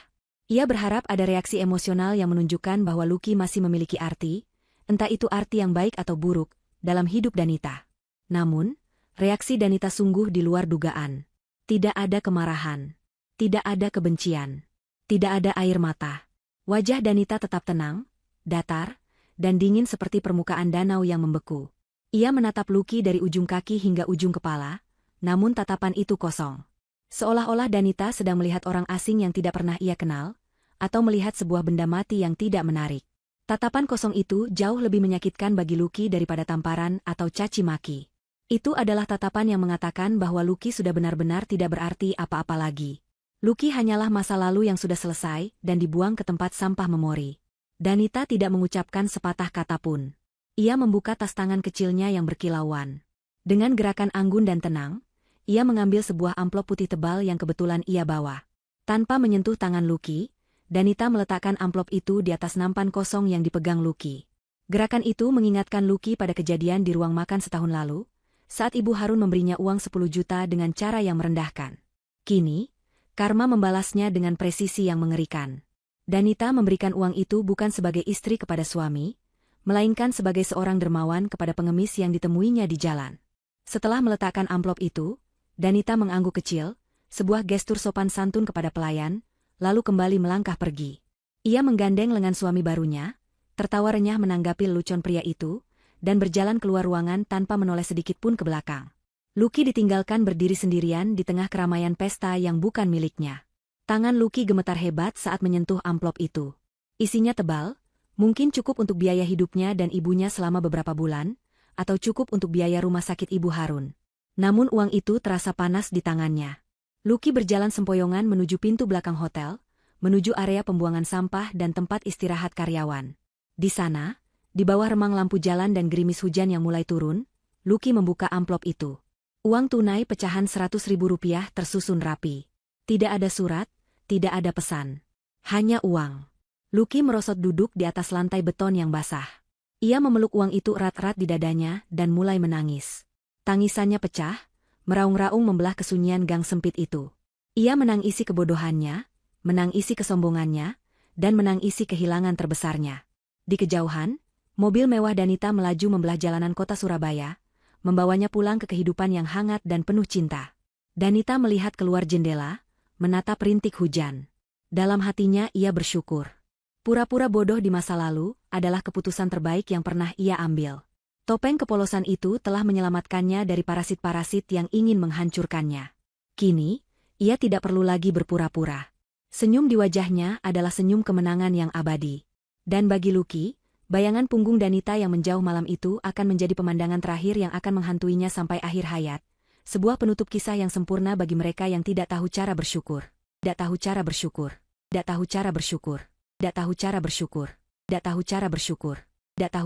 Ia berharap ada reaksi emosional yang menunjukkan bahwa Lucky masih memiliki arti, entah itu arti yang baik atau buruk, dalam hidup Danita. Namun, reaksi Danita sungguh di luar dugaan. Tidak ada kemarahan. Tidak ada kebencian. Tidak ada air mata. Wajah Danita tetap tenang, datar, dan dingin seperti permukaan danau yang membeku. Ia menatap Lucky dari ujung kaki hingga ujung kepala, namun tatapan itu kosong. Seolah-olah Danita sedang melihat orang asing yang tidak pernah ia kenal, atau melihat sebuah benda mati yang tidak menarik. Tatapan kosong itu jauh lebih menyakitkan bagi Lucky daripada tamparan atau caci maki. Itu adalah tatapan yang mengatakan bahwa Lucky sudah benar-benar tidak berarti apa-apa lagi. Lucky hanyalah masa lalu yang sudah selesai dan dibuang ke tempat sampah memori. Danita tidak mengucapkan sepatah kata pun. Ia membuka tas tangan kecilnya yang berkilauan. Dengan gerakan anggun dan tenang, ia mengambil sebuah amplop putih tebal yang kebetulan ia bawa. Tanpa menyentuh tangan Lucky, Danita meletakkan amplop itu di atas nampan kosong yang dipegang Lucky. Gerakan itu mengingatkan Lucky pada kejadian di ruang makan setahun lalu, saat Ibu Harun memberinya uang 10 juta dengan cara yang merendahkan. Kini, karma membalasnya dengan presisi yang mengerikan. Danita memberikan uang itu bukan sebagai istri kepada suami, melainkan sebagai seorang dermawan kepada pengemis yang ditemuinya di jalan. Setelah meletakkan amplop itu, Danita mengangguk kecil, sebuah gestur sopan santun kepada pelayan, lalu kembali melangkah pergi. Ia menggandeng lengan suami barunya, tertawa renyah menanggapi lelucon pria itu, dan berjalan keluar ruangan tanpa menoleh sedikit pun ke belakang. Lucky ditinggalkan berdiri sendirian di tengah keramaian pesta yang bukan miliknya. Tangan Lucky gemetar hebat saat menyentuh amplop itu. Isinya tebal, mungkin cukup untuk biaya hidupnya dan ibunya selama beberapa bulan, atau cukup untuk biaya rumah sakit Ibu Harun. Namun uang itu terasa panas di tangannya. Lucky berjalan sempoyongan menuju pintu belakang hotel, menuju area pembuangan sampah dan tempat istirahat karyawan. Di sana, di bawah remang lampu jalan dan gerimis hujan yang mulai turun, Lucky membuka amplop itu. Uang tunai pecahan Rp100.000 tersusun rapi. Tidak ada surat, tidak ada pesan. Hanya uang. Lucky merosot duduk di atas lantai beton yang basah. Ia memeluk uang itu erat-erat di dadanya dan mulai menangis. Tangisannya pecah, meraung-raung membelah kesunyian gang sempit itu. Ia menangisi kebodohannya, menangisi kesombongannya, dan menangisi kehilangan terbesarnya. Di kejauhan, mobil mewah Danita melaju membelah jalanan kota Surabaya, membawanya pulang ke kehidupan yang hangat dan penuh cinta. Danita melihat keluar jendela, menatap rintik hujan. Dalam hatinya ia bersyukur. Pura-pura bodoh di masa lalu adalah keputusan terbaik yang pernah ia ambil. Topeng kepolosan itu telah menyelamatkannya dari parasit-parasit yang ingin menghancurkannya. Kini, ia tidak perlu lagi berpura-pura. Senyum di wajahnya adalah senyum kemenangan yang abadi. Dan bagi Lucky, bayangan punggung Danita yang menjauh malam itu akan menjadi pemandangan terakhir yang akan menghantuinya sampai akhir hayat. Sebuah penutup kisah yang sempurna bagi mereka yang tidak tahu cara bersyukur. Tidak tahu cara bersyukur. Tidak tahu cara bersyukur. Tidak tahu cara bersyukur. Tidak tahu cara bersyukur. Tidak tahu